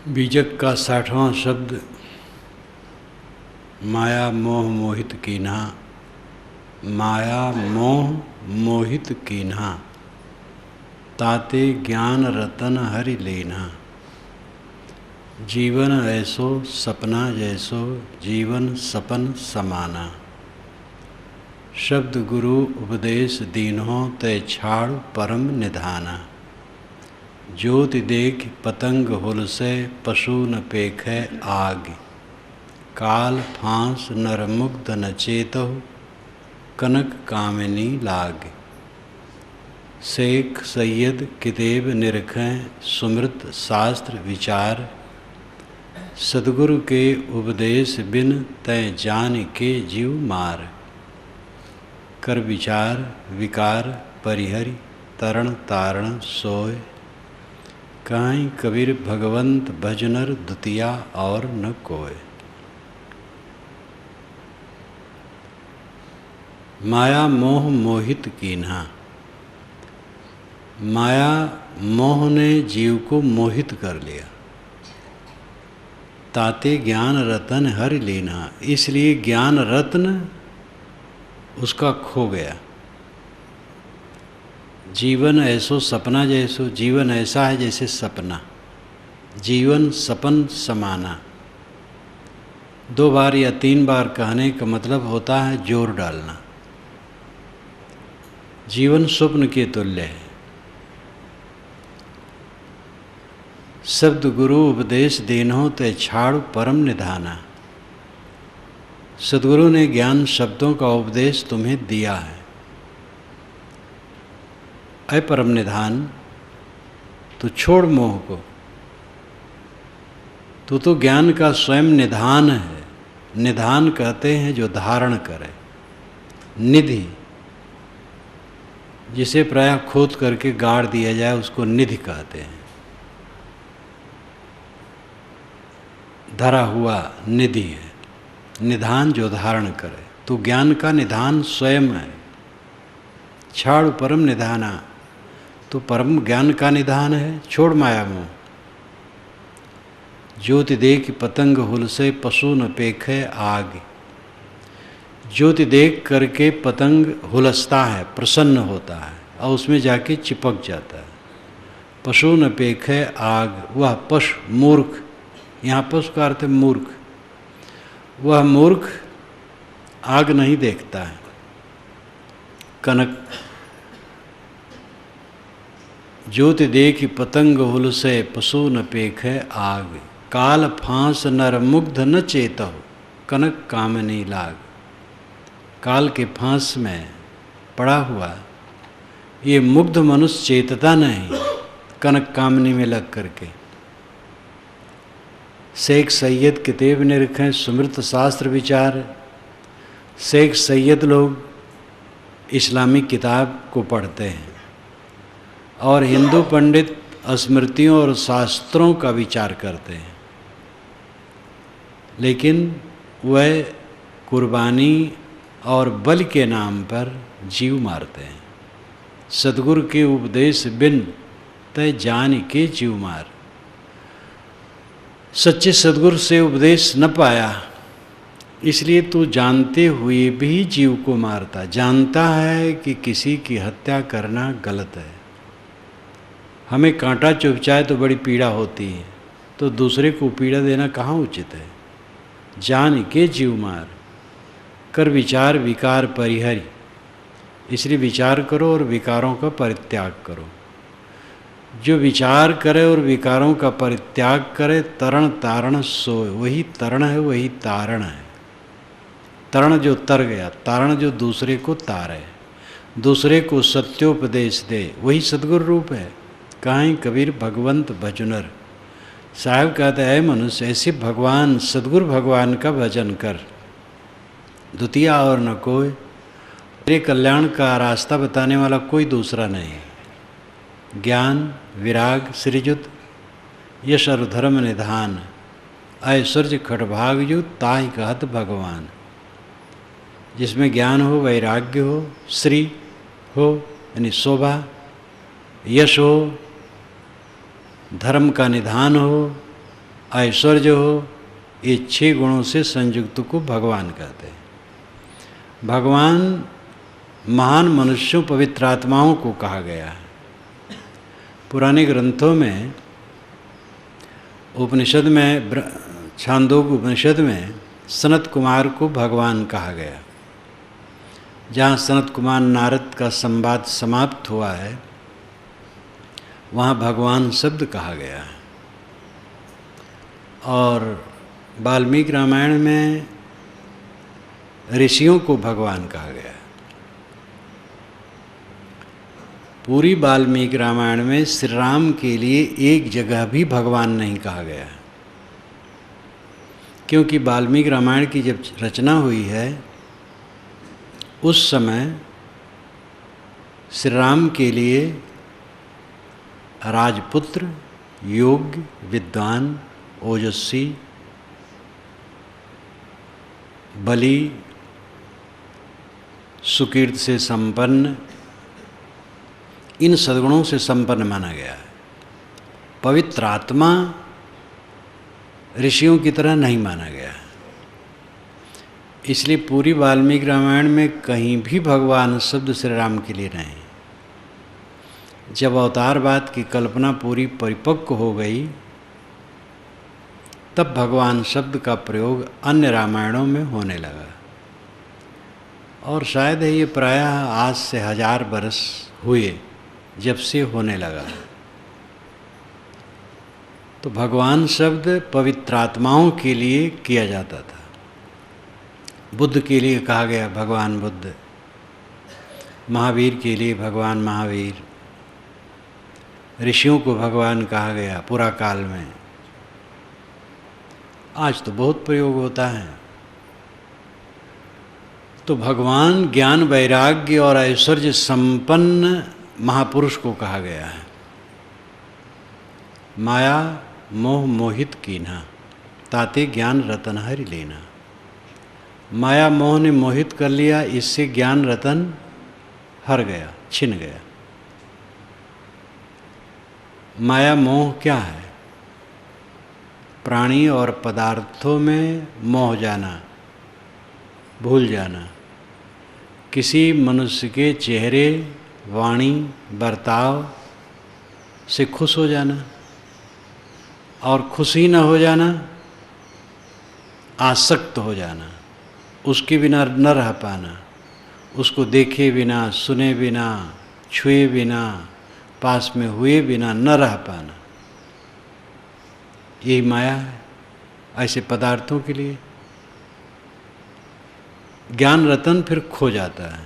बीजक का 60वां शब्द माया मोह मोहित कीन्हा। माया मोह मोहित कीन्हा, ताते ज्ञान रतन हरि लीन्हा। जीवन ऐसो सपना जैसो, जीवन सपन समाना। शब्द गुरु उपदेश दीन्हो, तय छाड़ परम निधाना। ज्योति देख पतंग हुलसे, पशु न पेखै आग। काल फांस नर मुग्ध न चेतहु, कनक कामिनी लाग। शेख सैयद कितेब निरखें, सुमृत शास्त्र विचार। सद्गुरु के उपदेश बिन, तय जान के जीव मार। कर विचार विकार परिहरि, तरण तारण सोय। काहीं कबीर भगवंत भजनर, दुतिया और न कोय। माया मोह मोहित कीन्हा। माया मोह ने जीव को मोहित कर लिया। ताते ज्ञान रतन हरि लीन्हा, इसलिए ज्ञान रत्न उसका खो गया। जीवन ऐसो सपना जैसो, जीवन ऐसा है जैसे सपना। जीवन सपन समाना। 2 बार या 3 बार कहने का मतलब होता है जोर डालना। जीवन स्वप्न के तुल्य है। शब्द गुरु उपदेश देन्हो, तय छाड़ परम निधाना। सद्गुरु ने ज्ञान शब्दों का उपदेश तुम्हें दिया है। अय परम निधान, तो छोड़ मोह को। तू तो ज्ञान का स्वयं निधान है। निधान कहते हैं जो धारण करे। निधि, जिसे प्रायः खोद करके गाड़ दिया जाए उसको निधि कहते हैं। धरा हुआ निधि है। निधान जो धारण करे, तो ज्ञान का निधान स्वयं है। छाड़ परम निधाना, तो परम ज्ञान का निधान है। छोड़ माया मोह। ज्योति देख पतंग हुलसे, पशु न पेखे आग। ज्योति देख करके पतंग हुलसता है, प्रसन्न होता है और उसमें जाके चिपक जाता है। पशु न पेखे आग, वह पशु मूर्ख, यहाँ पशु का अर्थ है मूर्ख। वह मूर्ख आग नहीं देखता है। कनक, ज्योति देखी पतंग हुलसे, पशु न पेखे आग। काल फांस नर मुग्ध न चेतहु, कनक कामिनी लाग। काल के फांस में पड़ा हुआ ये मुग्ध मनुष्य चेतता नहीं, कनक कामिनी में लग करके। शेख सैयद किताब निरखें, सुमृत शास्त्र विचार। शेख सैयद लोग इस्लामिक किताब को पढ़ते हैं और हिंदू पंडित स्मृतियों और शास्त्रों का विचार करते हैं, लेकिन वह कुर्बानी और बलि के नाम पर जीव मारते हैं। सद्गुरु के उपदेश बिन, तय जान के जीव मार। सच्चे सद्गुरु से उपदेश न पाया, इसलिए तू जानते हुए भी जीव को मारता। जानता है कि किसी की हत्या करना गलत है। हमें कांटा चुभ जाए तो बड़ी पीड़ा होती है, तो दूसरे को पीड़ा देना कहाँ उचित है। जान के जीव मार। कर विचार विकार परिहरि, इसलिए विचार करो और विकारों का परित्याग करो। जो विचार करे और विकारों का परित्याग करे, तरण तारण सोए। वही तरण है, वही तारण है। तरण जो तर गया, तारण जो दूसरे को तारे, दूसरे को सत्योपदेश दे, वही सद्गुरु रूप है। काहीं कबीर भगवंत भजनर। साहब कहते हैं मनुष्य, ऐसे भगवान सद्गुरु भगवान का भजन कर, द्वितीया और न कोई। तेरे कल्याण का रास्ता बताने वाला कोई दूसरा नहीं। ज्ञान विराग सृजुत, यश और धर्म निधान। ऐश्वर्य खटभाग्यु, ताहि कहत भगवान। जिसमें ज्ञान हो, वैराग्य हो, श्री हो यानी शोभा, यश हो, धर्म का निधान हो, ऐश्वर्य हो, ये 6 गुणों से संयुक्त को भगवान कहते हैं। भगवान महान मनुष्यों, पवित्र आत्माओं को कहा गया है। पुराने ग्रंथों में, उपनिषद में, छांदोग्य उपनिषद में सनत कुमार को भगवान कहा गया। जहाँ सनत कुमार नारद का संवाद समाप्त हुआ है, वहाँ भगवान शब्द कहा गया है। और वाल्मीकि रामायण में ऋषियों को भगवान कहा गया है। पूरी वाल्मीकि रामायण में श्री राम के लिए एक जगह भी भगवान नहीं कहा गया है, क्योंकि वाल्मीकि रामायण की जब रचना हुई है उस समय श्री राम के लिए राजपुत्र, योग्य, विद्वान, ओजस्वी, बलि, सुकीर्ति से संपन्न, इन सद्गुणों से संपन्न माना गया है। पवित्र आत्मा ऋषियों की तरह नहीं माना गया है। इसलिए पूरी वाल्मीकि रामायण में कहीं भी भगवान शब्द श्री राम के लिए नहीं। जब अवतारवाद की कल्पना पूरी परिपक्व हो गई, तब भगवान शब्द का प्रयोग अन्य रामायणों में होने लगा। और शायद ये प्रायः आज से 1000 वर्ष हुए जब से होने लगा। तो भगवान शब्द पवित्र आत्माओं के लिए किया जाता था। बुद्ध के लिए कहा गया भगवान बुद्ध, महावीर के लिए भगवान महावीर, ऋषियों को भगवान कहा गया पुरा काल में। आज तो बहुत प्रयोग होता है। तो भगवान ज्ञान, वैराग्य और ऐश्वर्य संपन्न महापुरुष को कहा गया है। माया मोह मोहित कीन्हा, ताते ज्ञान रतन हरि लेना। माया मोह ने मोहित कर लिया, इससे ज्ञान रतन हर गया, छिन गया। माया मोह क्या है? प्राणी और पदार्थों में मोह जाना, भूल जाना, किसी मनुष्य के चेहरे, वाणी, बर्ताव से खुश हो जाना और खुशी न हो जाना, आसक्त हो जाना, उसके बिना न रह पाना, उसको देखे बिना, सुने बिना, छुए बिना, पास में हुए बिना न रह पाना, यही माया है ऐसे पदार्थों के लिए। ज्ञान रतन फिर खो जाता है।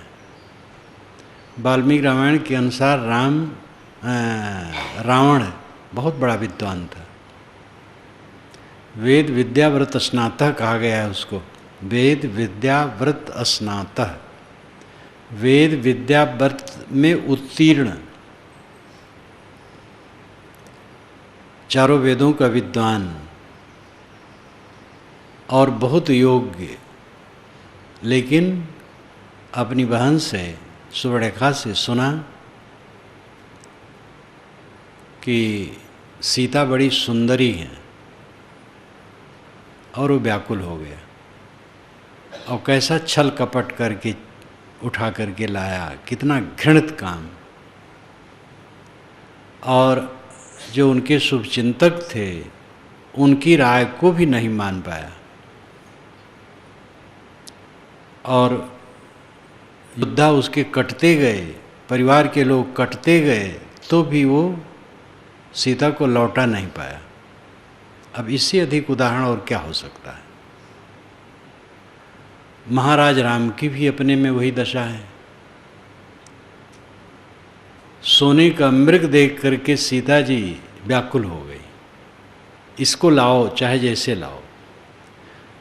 वाल्मीकि रामायण के अनुसार रावण बहुत बड़ा विद्वान था। वेद विद्या व्रत स्नातः कहा गया है उसको। वेद विद्या व्रत स्नातः, वेद विद्या व्रत में उत्तीर्ण, चारों वेदों का विद्वान और बहुत योग्य। लेकिन अपनी बहन से, सुवर्णरेखा से सुना कि सीता बड़ी सुंदरी है और वो व्याकुल हो गया। और कैसा छल कपट करके उठा करके लाया, कितना घृणित काम। और जो उनके शुभचिंतक थे उनकी राय को भी नहीं मान पाया। और योद्धा उसके कटते गए, परिवार के लोग कटते गए, तो भी वो सीता को लौटा नहीं पाया। अब इससे अधिक उदाहरण और क्या हो सकता है। महाराज राम की भी अपने में वही दशा है। सोने का मृग देख करके सीता जी व्याकुल हो गई, इसको लाओ, चाहे जैसे लाओ।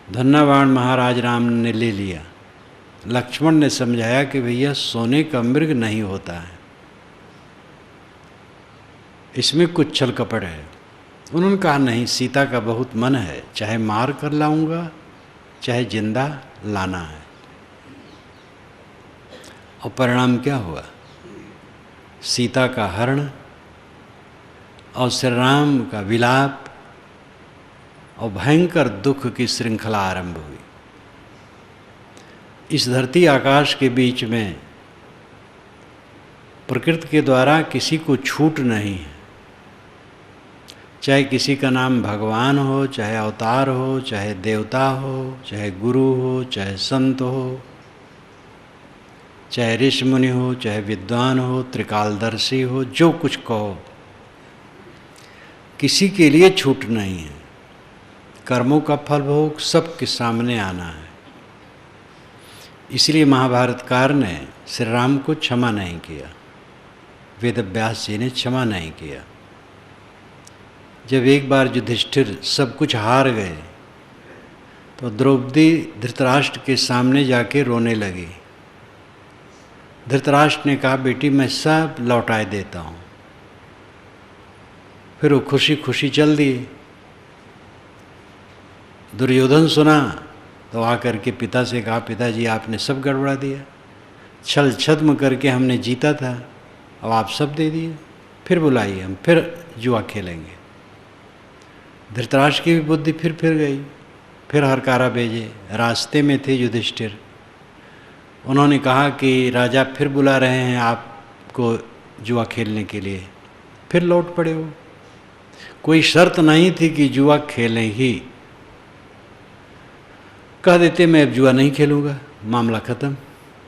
धन्नावाण महाराज राम ने ले लिया। लक्ष्मण ने समझाया कि भैया सोने का मृग नहीं होता है, इसमें कुछ छल कपट है। उन्होंने कहा नहीं, सीता का बहुत मन है, चाहे मार कर लाऊंगा चाहे जिंदा लाना है। और परिणाम क्या हुआ? सीता का हरण और श्री राम का विलाप और भयंकर दुख की श्रृंखला आरंभ हुई। इस धरती आकाश के बीच में प्रकृति के द्वारा किसी को छूट नहीं है, चाहे किसी का नाम भगवान हो, चाहे अवतार हो, चाहे देवता हो, चाहे गुरु हो, चाहे संत हो, चाहे ऋषि मुनि हो, चाहे विद्वान हो, त्रिकालदर्शी हो, जो कुछ कहो, किसी के लिए छूट नहीं है। कर्मों का फल भोग सबके सामने आना है। इसलिए महाभारतकार ने श्री राम को क्षमा नहीं किया, वेद व्यास जी ने क्षमा नहीं किया। जब एक बार युधिष्ठिर सब कुछ हार गए तो द्रौपदी धृतराष्ट्र के सामने जाके रोने लगी। धृतराष्ट्र ने कहा, बेटी मैं सब लौटाए देता हूँ। फिर वो खुशी खुशी चल दिए। दुर्योधन सुना तो आकर के पिता से कहा, पिताजी आपने सब गड़बड़ा दिया, छल छद्म करके हमने जीता था, अब आप सब दे दिए, फिर बुलाइए, हम फिर जुआ खेलेंगे। धृतराष्ट्र की भी बुद्धि फिर गई, फिर हरकारा भेजे। रास्ते में थे युधिष्ठिर, उन्होंने कहा कि राजा फिर बुला रहे हैं आपको जुआ खेलने के लिए, फिर लौट पड़े हो। कोई शर्त नहीं थी कि जुआ खेलें ही, कह देते मैं अब जुआ नहीं खेलूँगा, मामला ख़त्म।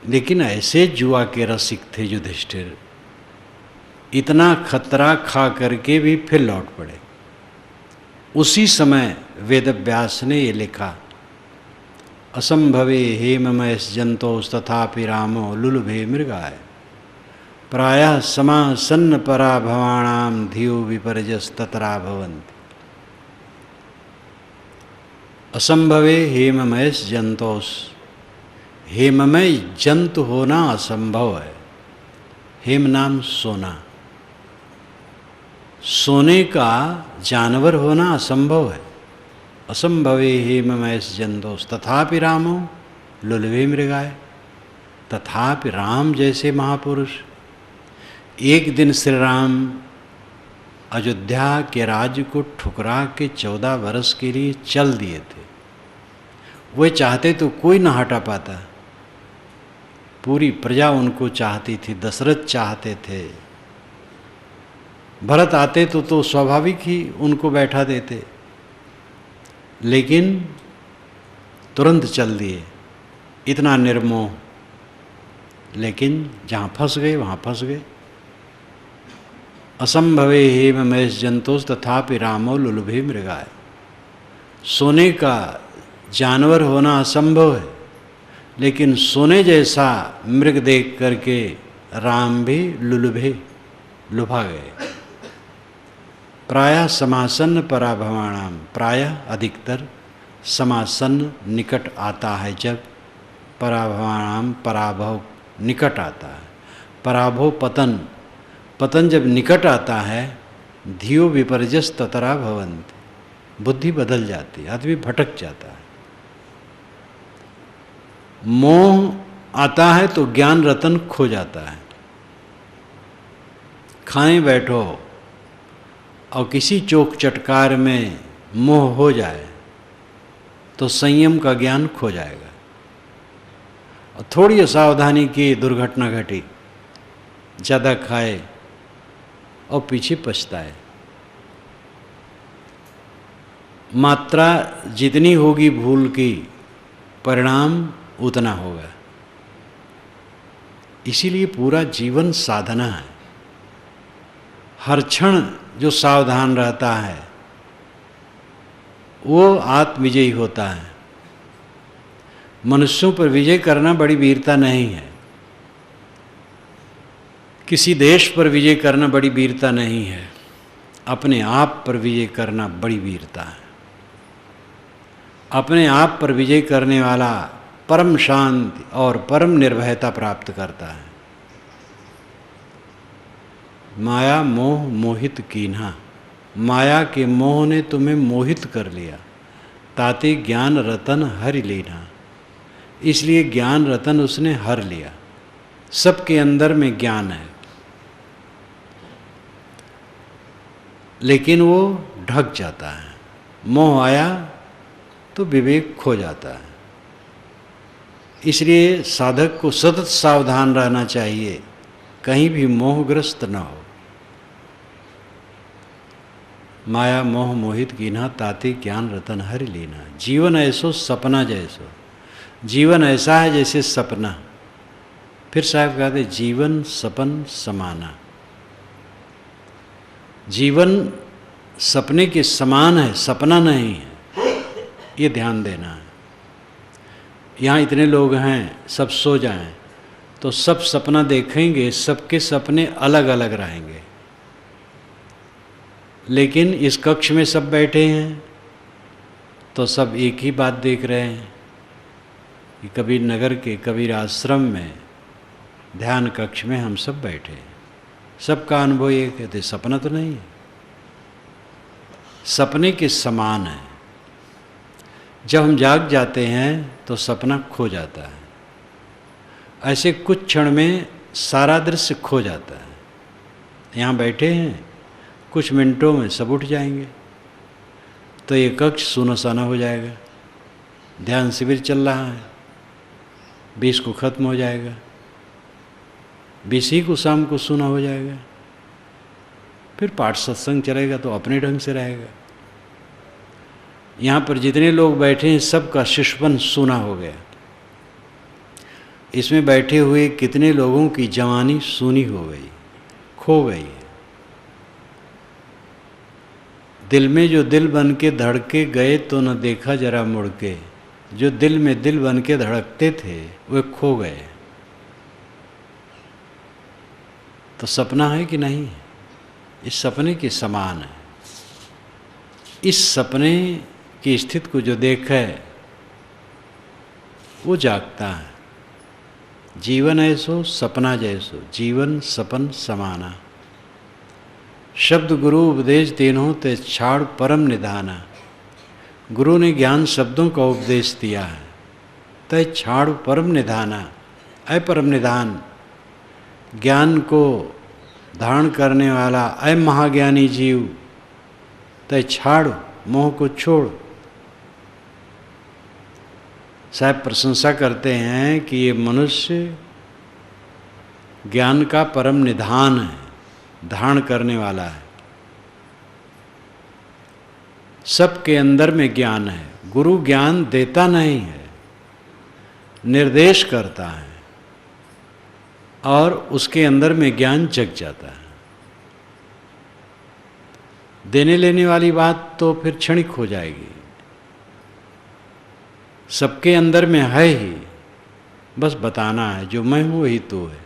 लेकिन ऐसे जुआ के रसिक थे युधिष्ठिर, इतना खतरा खा करके भी फिर लौट पड़े। उसी समय वेद व्यास ने ये लिखा, असंभवे हेममयस जंतोस तथापि रामो लुलुभे मृगाय, प्रायः समासन्न पराभवाणाम धियो विपर्यस ततरा भवन्ति। असंभवे हेममयस जंतोस, हेममय जंतु होना असंभव है। हेम नाम सोना, सोने का जानवर होना असंभव है। असंभवे हेममयस जंतोस तथापि रामो लुलुभे मृगाय, तथापि राम जैसे महापुरुष एक दिन श्री राम अयोध्या के राज्य को ठुकरा के 14 वर्ष के लिए चल दिए थे। वे चाहते तो कोई न हटा पाता, पूरी प्रजा उनको चाहती थी, दशरथ चाहते थे, भरत आते तो स्वाभाविक ही उनको बैठा देते, लेकिन तुरंत चल दिए, इतना निर्मोह। लेकिन जहाँ फंस गए वहाँ फंस गए। असंभवे हेममयस जंतोस तथापि रामो लुलुभे मृगाय, सोने का जानवर होना असंभव है, लेकिन सोने जैसा मृग देख करके राम भी लुलुभे, लुभा गए। प्रायः समासन्न पराभवाणाम, प्रायः अधिकतर समासन्न निकट आता है, जब पराभवाणाम पराभव निकट आता है। पराभव पतन, पतन जब निकट आता है, धियो विपर्यस ततरा भवन्ति, बुद्धि बदल जाती है, आदमी भटक जाता है। मोह आता है तो ज्ञान रतन खो जाता है। खाए बैठो और किसी चोक चटकार में मोह हो जाए तो संयम का ज्ञान खो जाएगा। और थोड़ी असावधानी की दुर्घटना घटी, ज़्यादा खाए और पीछे पछताए। मात्रा जितनी होगी भूल की, परिणाम उतना होगा। इसीलिए पूरा जीवन साधना है। हर क्षण जो सावधान रहता है वो आत्मविजयी होता है। मनुष्यों पर विजय करना बड़ी वीरता नहीं है, किसी देश पर विजय करना बड़ी वीरता नहीं है, अपने आप पर विजय करना बड़ी वीरता है। अपने आप पर विजय करने वाला परम शांति और परम निर्भयता प्राप्त करता है। माया मोह मोहित कीन्हा, माया के मोह ने तुम्हें मोहित कर लिया, ताते ज्ञान रतन हर लीना, इसलिए ज्ञान रतन उसने हर लिया। सबके अंदर में ज्ञान है। लेकिन वो ढक जाता है। मोह आया तो विवेक खो जाता है। इसलिए साधक को सतत सावधान रहना चाहिए, कहीं भी मोहग्रस्त न हो। माया मोह मोहित कीन्हा, ताते ज्ञान रतन हरि लीना। जीवन ऐसो सपना जैसो, जीवन ऐसा है जैसे सपना। फिर साहब कहते जीवन सपन समाना। जीवन सपने के समान है, सपना नहीं है, ये ध्यान देना है। यहाँ इतने लोग हैं, सब सो जाएं तो सब सपना देखेंगे, सबके सपने अलग अलग रहेंगे। लेकिन इस कक्ष में सब बैठे हैं तो सब एक ही बात देख रहे हैं कि कबीर नगर के कबीर आश्रम में ध्यान कक्ष में हम सब बैठे हैं, सबका अनुभव ये कहते सपना तो नहीं है, सपने के समान है। जब हम जाग जाते हैं तो सपना खो जाता है। ऐसे कुछ क्षण में सारा दृश्य खो जाता है। यहाँ बैठे हैं, कुछ मिनटों में सब उठ जाएंगे तो ये कक्ष सूना साना हो जाएगा। ध्यान शिविर चल रहा है, 20 को खत्म हो जाएगा, 20 ही को शाम को सूना हो जाएगा। फिर पाठ सत्संग चलेगा तो अपने ढंग से रहेगा। यहाँ पर जितने लोग बैठे हैं सबका शिशुपन सूना हो गया। इसमें बैठे हुए कितने लोगों की जवानी सूनी हो गई, खो गई। दिल में जो दिल बन के धड़के गए तो न देखा जरा मुड़ के। जो दिल में दिल बन के धड़कते थे वे खो गए। तो सपना है कि नहीं? इस सपने के समान है। इस सपने की स्थिति को जो देखे वो जागता है। जीवन ऐसो सपना जैसो, जीवन सपन समाना। शब्द गुरु उपदेश तीनों ते छाड़ परम निधाना। गुरु ने ज्ञान शब्दों का उपदेश दिया है। तय छाड़ परम निधाना, अय परम निधान, ज्ञान को धारण करने वाला अय महाज्ञानी जीव, तय छाड़, मोह को छोड़। साहब प्रशंसा करते हैं कि ये मनुष्य ज्ञान का परम निधान है, धारण करने वाला है। सबके अंदर में ज्ञान है। गुरु ज्ञान देता नहीं है, निर्देश करता है और उसके अंदर में ज्ञान जग जाता है। देने लेने वाली बात तो फिर क्षणिक हो जाएगी। सबके अंदर में है ही, बस बताना है जो मैं हूं वही तू है।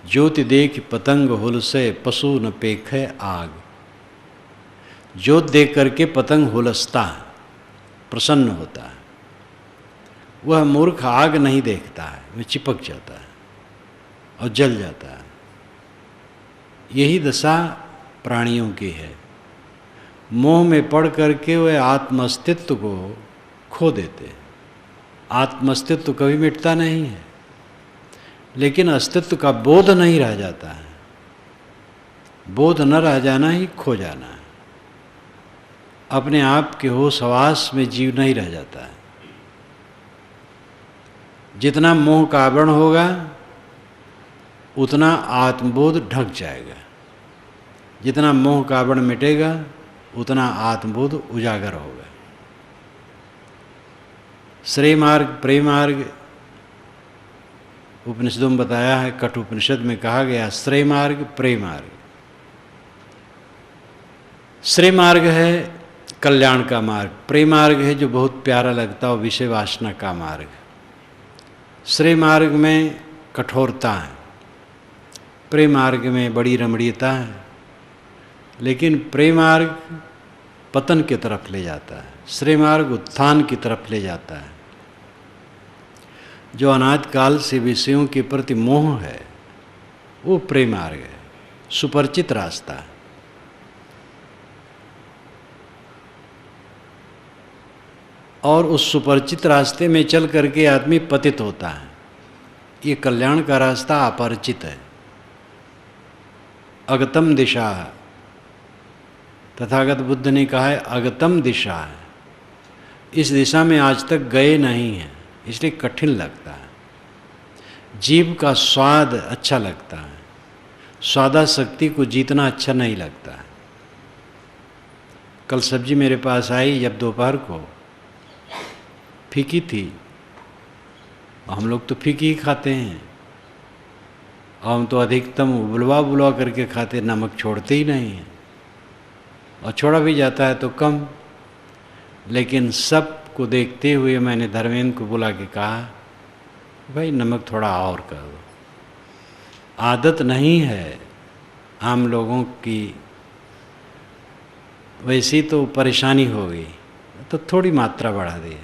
ज्योति देख पतंग हुलसे, पशु न पेखे आग। ज्योत देख करके पतंग हुलसता है, प्रसन्न होता है। वह मूर्ख आग नहीं देखता है, वह चिपक जाता है और जल जाता है। यही दशा प्राणियों की है। मोह में पड़ करके वे आत्मअस्तित्व को खो देते हैं। आत्मअस्तित्व कभी मिटता नहीं है, लेकिन अस्तित्व का बोध नहीं रह जाता है। बोध न रह जाना ही खो जाना है। अपने आप के होश हवास में जीव नहीं रह जाता है। जितना मोह का आवरण होगा उतना आत्मबोध ढक जाएगा। जितना मोह का आवरण मिटेगा उतना आत्मबोध उजागर होगा। श्रेय मार्ग, प्रेम मार्ग उपनिषदों में बताया है। कठ उपनिषद में कहा गया श्रेय मार्ग, प्रेम मार्ग। श्रेय मार्ग है कल्याण का मार्ग, प्रेम मार्ग है जो बहुत प्यारा लगता हो, विषय वासना का मार्ग। श्रेय मार्ग में कठोरता है, प्रेम मार्ग में बड़ी रमणीयता है। लेकिन प्रेम मार्ग पतन की तरफ ले जाता है, श्रेय मार्ग उत्थान की तरफ ले जाता है। जो अनादि काल से विषयों के प्रति मोह है वो प्रेम मार्ग है, सुपरिचित रास्ता है। और उस सुपरिचित रास्ते में चल करके आदमी पतित होता है। ये कल्याण का रास्ता अपरिचित है। अगतम दिशा, तथागत बुद्ध ने कहा है अगतम दिशा है, इस दिशा में आज तक गए नहीं हैं, इसलिए कठिन लगता है। जीव का स्वाद अच्छा लगता है, स्वादासक्ति को जीतना अच्छा नहीं लगता है। कल सब्जी मेरे पास आई जब दोपहर को, फीकी थी, हम लोग तो फीकी ही खाते हैं, और हम तो अधिकतम बुलवा बुलवा करके खाते, नमक छोड़ते ही नहीं हैं, और छोड़ा भी जाता है तो कम। लेकिन सब को देखते हुए मैंने धर्मेंद्र को बुला के कहा, भाई नमक थोड़ा और कर दो। आदत नहीं है आम लोगों की, वैसी तो परेशानी हो गई तो थोड़ी मात्रा बढ़ा दी।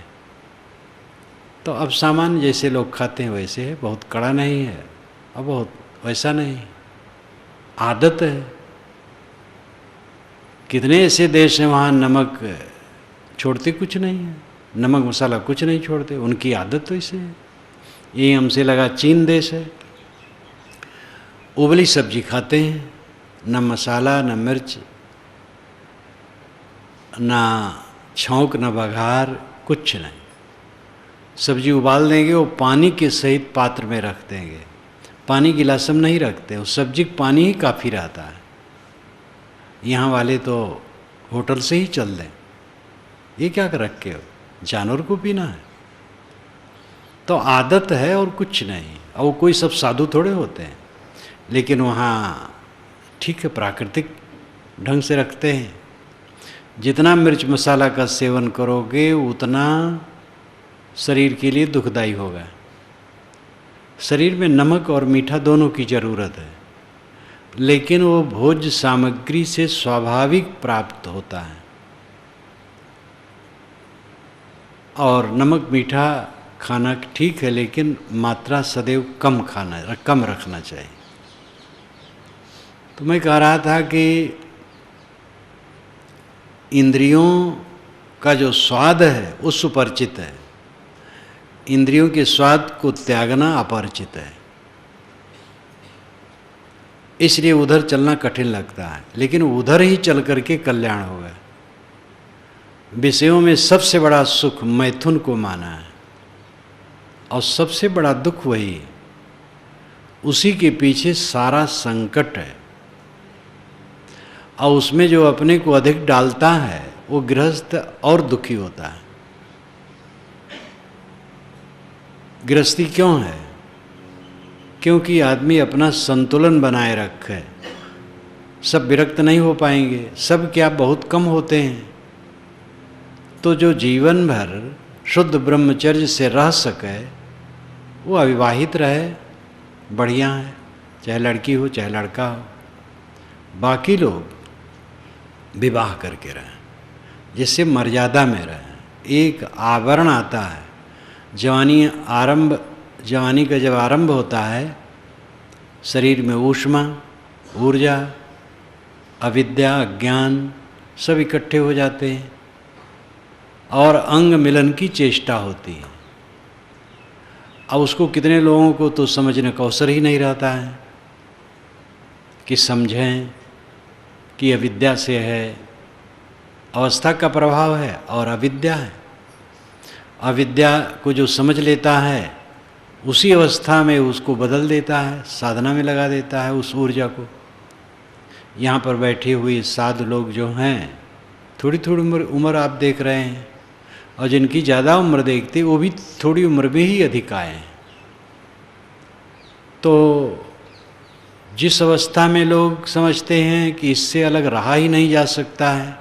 तो अब सामान्य जैसे लोग खाते हैं वैसे है, बहुत कड़ा नहीं है और बहुत वैसा नहीं, आदत है। कितने ऐसे देश हैं वहाँ नमक छोड़ते कुछ नहीं है, नमक मसाला कुछ नहीं छोड़ते, उनकी आदत तो ऐसे है। ये हमसे लगा चीन देश है, उबली सब्जी खाते हैं, न मसाला न मिर्च न छौंक न बघार, कुछ नहीं। सब्जी उबाल देंगे, वो पानी के सहित पात्र में रख देंगे, पानी गिलास में नहीं रखते, उस सब्जी का पानी ही काफ़ी रहता है। यहाँ वाले तो होटल से ही चल दें, ये क्या कर रखे हो, जानवर को पीना है। तो आदत है और कुछ नहीं। और वो कोई सब साधु थोड़े होते हैं, लेकिन वहाँ ठीक है प्राकृतिक ढंग से रखते हैं। जितना मिर्च मसाला का सेवन करोगे उतना शरीर के लिए दुखदाई होगा। शरीर में नमक और मीठा दोनों की ज़रूरत है, लेकिन वो भोज्य सामग्री से स्वाभाविक प्राप्त होता है। और नमक मीठा खाना ठीक है, लेकिन मात्रा सदैव कम रखना चाहिए। तो मैं कह रहा था कि इंद्रियों का जो स्वाद है वो सुपरिचित है, इंद्रियों के स्वाद को त्यागना अपरिचित है। इसलिए उधर चलना कठिन लगता है, लेकिन उधर ही चल करके कल्याण होगा। विषयों में सबसे बड़ा सुख मैथुन को माना है, और सबसे बड़ा दुख वही है, उसी के पीछे सारा संकट है। और उसमें जो अपने को अधिक डालता है वो गृहस्थ और दुखी होता है। गृहस्थी क्यों है? क्योंकि आदमी अपना संतुलन बनाए रखे। सब विरक्त नहीं हो पाएंगे, सब क्या बहुत कम होते हैं। तो जो जीवन भर शुद्ध ब्रह्मचर्य से रह सके वो अविवाहित रहे, बढ़िया है, चाहे लड़की हो चाहे लड़का हो। बाकी लोग विवाह करके रहें, जिससे मर्यादा में रहें। एक आवरण आता है, जवानी का जब आरंभ होता है, शरीर में ऊष्मा, ऊर्जा, अविद्या, अज्ञान सब इकट्ठे हो जाते हैं और अंग मिलन की चेष्टा होती है। अब उसको कितने लोगों को तो समझने का अवसर ही नहीं रहता है कि समझें कि अविद्या से है, अवस्था का प्रभाव है और अविद्या है। अविद्या को जो समझ लेता है उसी अवस्था में उसको बदल देता है, साधना में लगा देता है उस ऊर्जा को। यहाँ पर बैठे हुए साधु लोग जो हैं, थोड़ी थोड़ी उम्र आप देख रहे हैं, और जिनकी ज़्यादा उम्र देखते वो भी थोड़ी उम्र में ही अधिक आए हैं। तो जिस अवस्था में लोग समझते हैं कि इससे अलग रहा ही नहीं जा सकता है,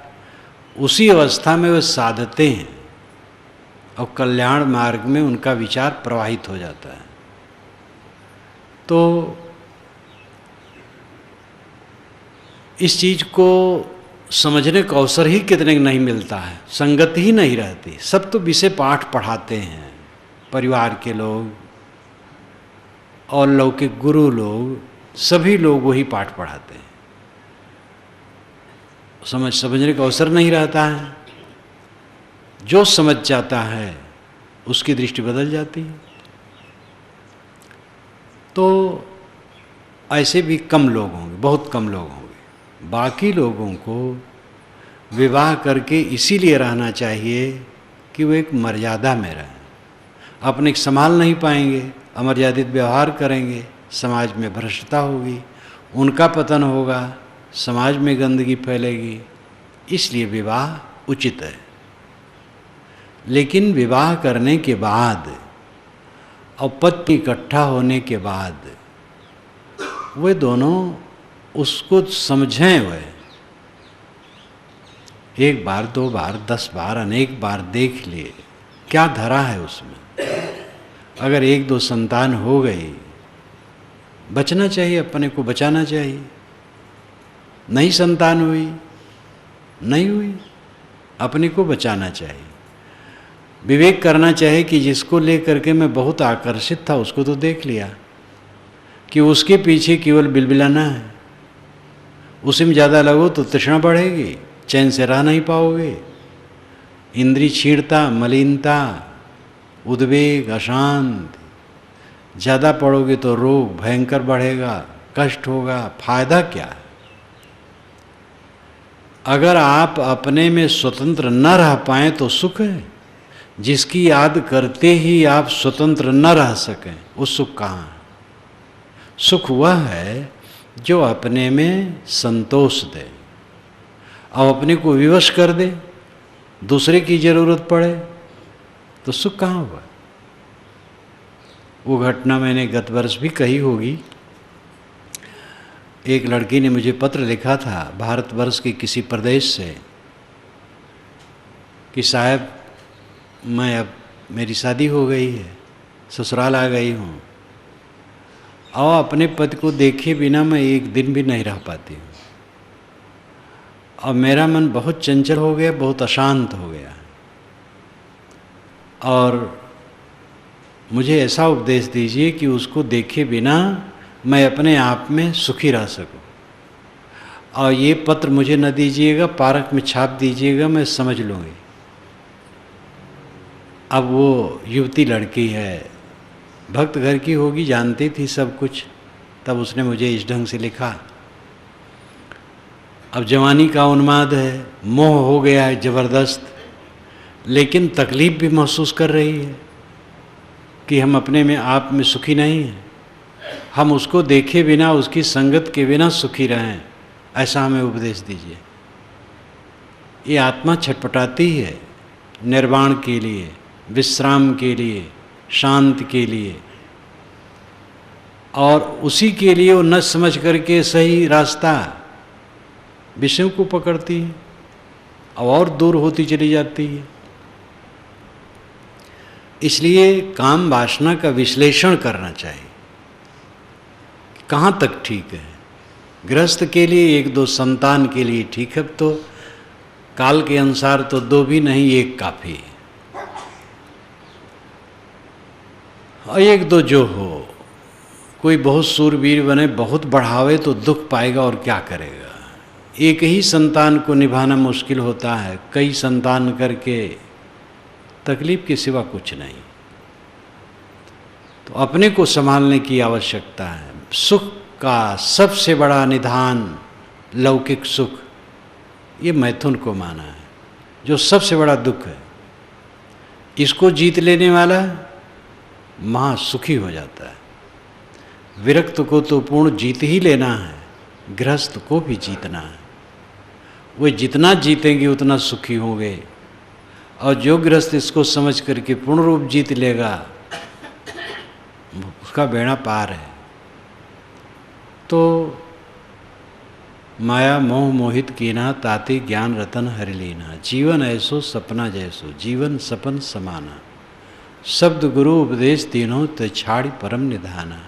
उसी अवस्था में वे साधते हैं और कल्याण मार्ग में उनका विचार प्रवाहित हो जाता है। तो इस चीज़ को समझने का अवसर ही कितने को नहीं मिलता है, संगत ही नहीं रहती। सब तो विषय पाठ पढ़ाते हैं, परिवार के लोग और लौकिक गुरु लोग, सभी लोग वही पाठ पढ़ाते हैं। समझने का अवसर नहीं रहता है। जो समझ जाता है उसकी दृष्टि बदल जाती है। तो ऐसे भी कम लोग होंगे, बहुत कम लोग होंगे। बाकी लोगों को विवाह करके इसीलिए रहना चाहिए कि वो एक मर्यादा में रहें। अपने संभाल नहीं पाएंगे, अमर्यादित व्यवहार करेंगे, समाज में भ्रष्टता होगी, उनका पतन होगा, समाज में गंदगी फैलेगी। इसलिए विवाह उचित है। लेकिन विवाह करने के बाद और पति इकट्ठा होने के बाद वे दोनों उसको समझें, वे एक बार, 2 बार, 10 बार, अनेक बार देख लिए क्या धरा है उसमें। अगर 1-2 संतान हो गई, बचना चाहिए, अपने को बचाना चाहिए। नहीं संतान हुई, नहीं हुई, अपने को बचाना चाहिए। विवेक करना चाहिए कि जिसको लेकर के मैं बहुत आकर्षित था उसको तो देख लिया कि उसके पीछे केवल बिलबिलाना है। उसी में ज़्यादा लगो तो तृष्णा बढ़ेगी, चैन से रह नहीं पाओगे। इंद्रिय क्षीणता, मलिनता, उद्वेग, अशांत, ज़्यादा पड़ोगे तो रोग भयंकर बढ़ेगा, कष्ट होगा। फायदा क्या है? अगर आप अपने में स्वतंत्र न रह पाएँ तो सुख है। जिसकी याद करते ही आप स्वतंत्र न रह सकें, वो सुख कहाँ है? सुख वह है जो अपने में संतोष दे और अपने को विवश कर दे, दूसरे की जरूरत पड़े तो सुख कहाँ हुआ? वो घटना मैंने गत वर्ष भी कही होगी। एक लड़की ने मुझे पत्र लिखा था भारतवर्ष के किसी प्रदेश से कि साहब मैं अब, मेरी शादी हो गई है, ससुराल आ गई हूँ और अपने पति को देखे बिना मैं एक दिन भी नहीं रह पाती हूँ और मेरा मन बहुत चंचल हो गया, बहुत अशांत हो गया और मुझे ऐसा उपदेश दीजिए कि उसको देखे बिना मैं अपने आप में सुखी रह सकूं। और ये पत्र मुझे न दीजिएगा, पारक में छाप दीजिएगा, मैं समझ लूँगी। अब वो युवती लड़की है, भक्त घर की होगी, जानती थी सब कुछ, तब उसने मुझे इस ढंग से लिखा। अब जवानी का उन्माद है, मोह हो गया है ज़बरदस्त, लेकिन तकलीफ़ भी महसूस कर रही है कि हम अपने में आप में सुखी नहीं हैं। हम उसको देखे बिना, उसकी संगत के बिना सुखी रहें, ऐसा हमें उपदेश दीजिए। ये आत्मा छटपटाती है निर्वाण के लिए, विश्राम के लिए, शांत के लिए, और उसी के लिए वो न समझ करके सही रास्ता विषयों को पकड़ती है और दूर होती चली जाती है। इसलिए काम वासना का विश्लेषण करना चाहिए, कहाँ तक ठीक है। गृहस्थ के लिए 1-2 संतान के लिए ठीक है, तो काल के अनुसार तो 2 भी नहीं, 1 काफ़ी है। और 1-2 जो हो, कोई बहुत सूरवीर बने, बहुत बढ़ावे तो दुख पाएगा और क्या करेगा। एक ही संतान को निभाना मुश्किल होता है, कई संतान करके तकलीफ के सिवा कुछ नहीं। तो अपने को संभालने की आवश्यकता है। सुख का सबसे बड़ा निधान लौकिक सुख, ये मैथुन को माना है, जो सबसे बड़ा दुख है। इसको जीत लेने वाला महा सुखी हो जाता है। विरक्त को तो पूर्ण जीत ही लेना है, गृहस्थ को भी जीतना है। वे जितना जीतेंगे उतना सुखी होंगे, और जो गृहस्थ इसको समझ करके पूर्ण रूप जीत लेगा उसका बेड़ा पार है। तो माया मोह मोहित कीना, ताते ज्ञान रतन हरि लीना। जीवन ऐसो सपना जैसो, जीवन सपन समाना। शब्द गुरु उपदेश तीनों तछाड़ी परम निधाना।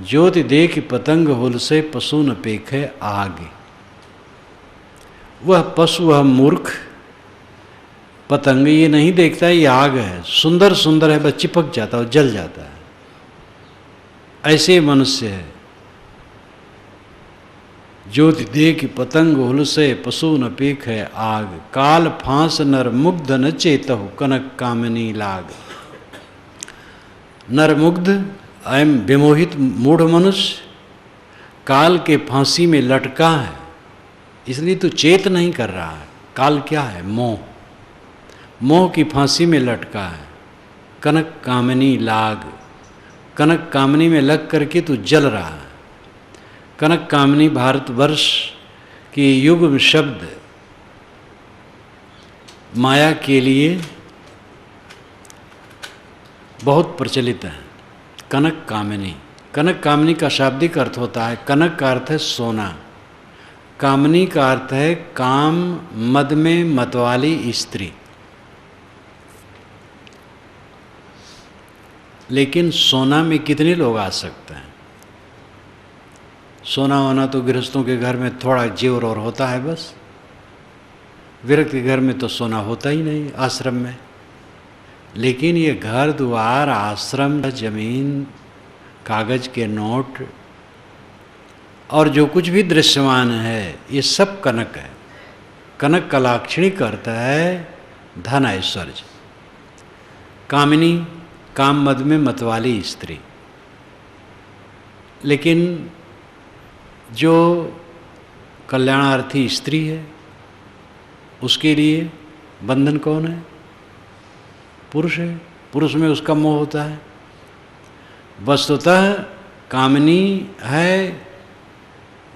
ज्योति देख पतंग हुल से पशु न पेखे आगे। वह पशु, वह मूर्ख पतंग ये नहीं देखता ये आग है, सुंदर सुंदर है, बस चिपक जाता है और जल जाता है। ऐसे मनुष्य है। ज्योति देख पतंग हुल से पशु न पेख है आग। काल फांस नर मुग्ध न चेतहु, कनक कामिनी लाग। नर मुग्ध एवं विमोहित मूढ़ मनुष्य काल के फांसी में लटका है, इसलिए तू चेत नहीं कर रहा है। काल क्या है? मोह। मोह की फांसी में लटका है। कनक कामनी लाग, कनक कामनी में लग करके तू जल रहा है। कनक कामनी भारतवर्ष की युग शब्द माया के लिए बहुत प्रचलित है। कनक कामनी, कनक कामनी का शाब्दिक अर्थ होता है, कनक का अर्थ है सोना, कामनी का अर्थ है काम मद में मतवाली स्त्री। लेकिन सोना में कितने लोग आ सकते हैं? सोना होना तो गृहस्थों के घर में थोड़ा जेवर और होता है बस। विरक्त के घर में तो सोना होता ही नहीं, आश्रम में। लेकिन ये घर द्वार, आश्रम, जमीन, कागज के नोट और जो कुछ भी दृश्यमान है, ये सब कनक है। कनक का लाक्षणिक अर्थ है धन ऐश्वर्य। कामिनी, काम मद में मतवाली स्त्री। लेकिन जो कल्याणार्थी स्त्री है, उसके लिए बंधन कौन है? पुरुष है। पुरुष में उसका मोह होता है। वस्तुतः कामनी है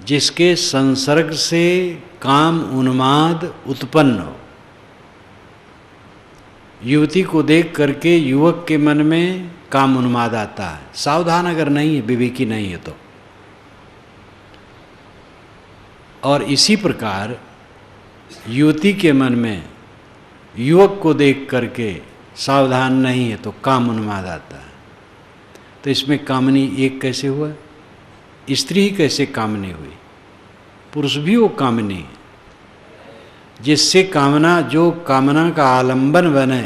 जिसके संसर्ग से काम उन्माद उत्पन्न हो। युवती को देख करके युवक के मन में काम उन्माद आता है, सावधान अगर नहीं है, विवेकी नहीं है तो। और इसी प्रकार युवती के मन में युवक को देख करके सावधान नहीं है तो काम उन्माद आता है। तो इसमें कामनी एक कैसे हुआ? स्त्री ही कैसे कामनी हुई? पुरुष भी वो कामनी है, जिससे कामना, जो कामना का आलंबन बने,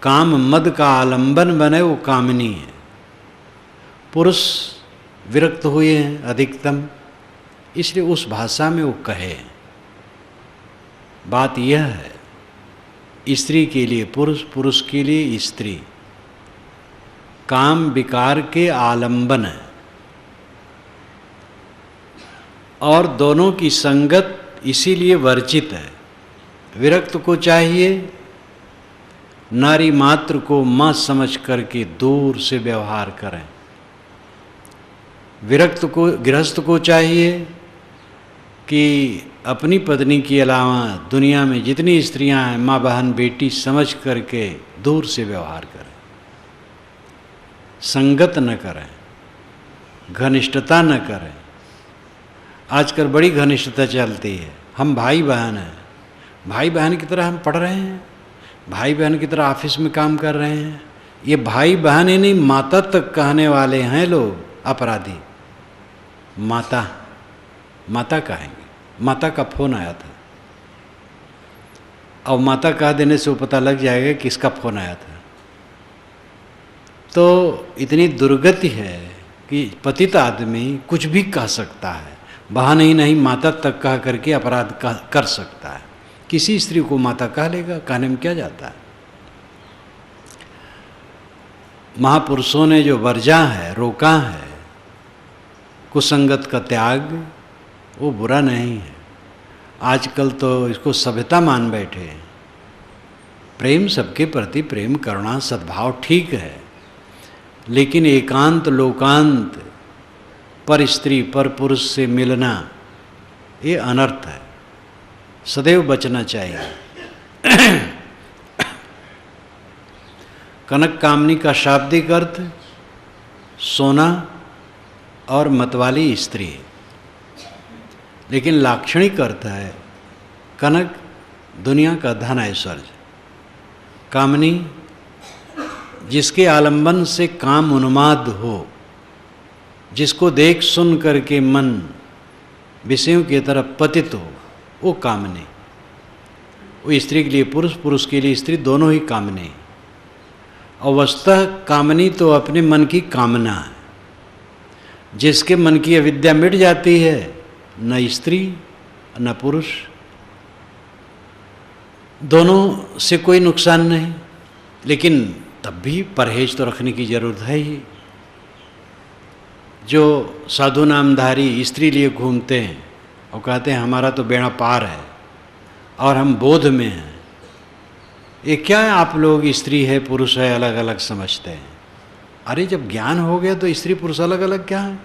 काम मद का आलंबन बने, वो कामनी है। पुरुष विरक्त हुए हैं अधिकतम, इसलिए उस भाषा में वो कहे। बात यह है, स्त्री के लिए पुरुष, पुरुष के लिए स्त्री, काम विकार के आलंबन है। और दोनों की संगत इसीलिए वर्जित है। विरक्त को चाहिए नारी मात्र को मां समझ करके दूर से व्यवहार करें। विरक्त को, गृहस्थ को चाहिए कि अपनी पत्नी के अलावा दुनिया में जितनी स्त्रियां हैं, माँ बहन बेटी समझ करके दूर से व्यवहार करें, संगत न करें, घनिष्ठता न करें। आजकल बड़ी घनिष्ठता चलती है। हम भाई बहन हैं, भाई बहन की तरह हम पढ़ रहे हैं, भाई बहन की तरह ऑफिस में काम कर रहे हैं। ये भाई बहन ही नहीं, माता तक कहने वाले हैं लोग अपराधी। माता, माता कहेंगे। माता का फोन आया था, और माता कह देने से वो पता लग जाएगा किसका फोन आया था। तो इतनी दुर्गति है कि पतित आदमी कुछ भी कह सकता है, बहन ही नहीं माता तक कह करके अपराध कर सकता है। किसी स्त्री को माता कह लेगा, कहने में क्या जाता है। महापुरुषों ने जो वर्जा है, रोका है, कुसंगत का त्याग, वो बुरा नहीं है। आजकल तो इसको सभ्यता मान बैठे हैं। प्रेम, सबके प्रति प्रेम, करुणा, सद्भाव ठीक है, लेकिन एकांत लोकांत पर स्त्री पर पुरुष से मिलना ये अनर्थ है, सदैव बचना चाहिए। कनक कामनी का शाब्दिक अर्थ सोना और मतवाली स्त्री, लेकिन लाक्षणिक अर्थ है कनक दुनिया का धन ऐश्वर्य। कामनी जिसके आलंबन से काम उन्माद हो, जिसको देख सुन करके मन विषयों की तरफ पतित हो, वो कामनी। वो स्त्री के लिए पुरुष, पुरुष के लिए स्त्री, दोनों ही कामनी। और वस्तुतः कामनी तो अपने मन की कामना है। जिसके मन की अविद्या मिट जाती है, न स्त्री न पुरुष, दोनों से कोई नुकसान नहीं। लेकिन तब भी परहेज तो रखने की जरूरत है ही। जो साधु नामधारी स्त्री लिए घूमते हैं और कहते हैं हमारा तो बेड़ा पार है और हम बोध में हैं, ये क्या है? आप लोग स्त्री है पुरुष है अलग अलग समझते हैं। अरे जब ज्ञान हो गया तो स्त्री पुरुष अलग अलग क्या है?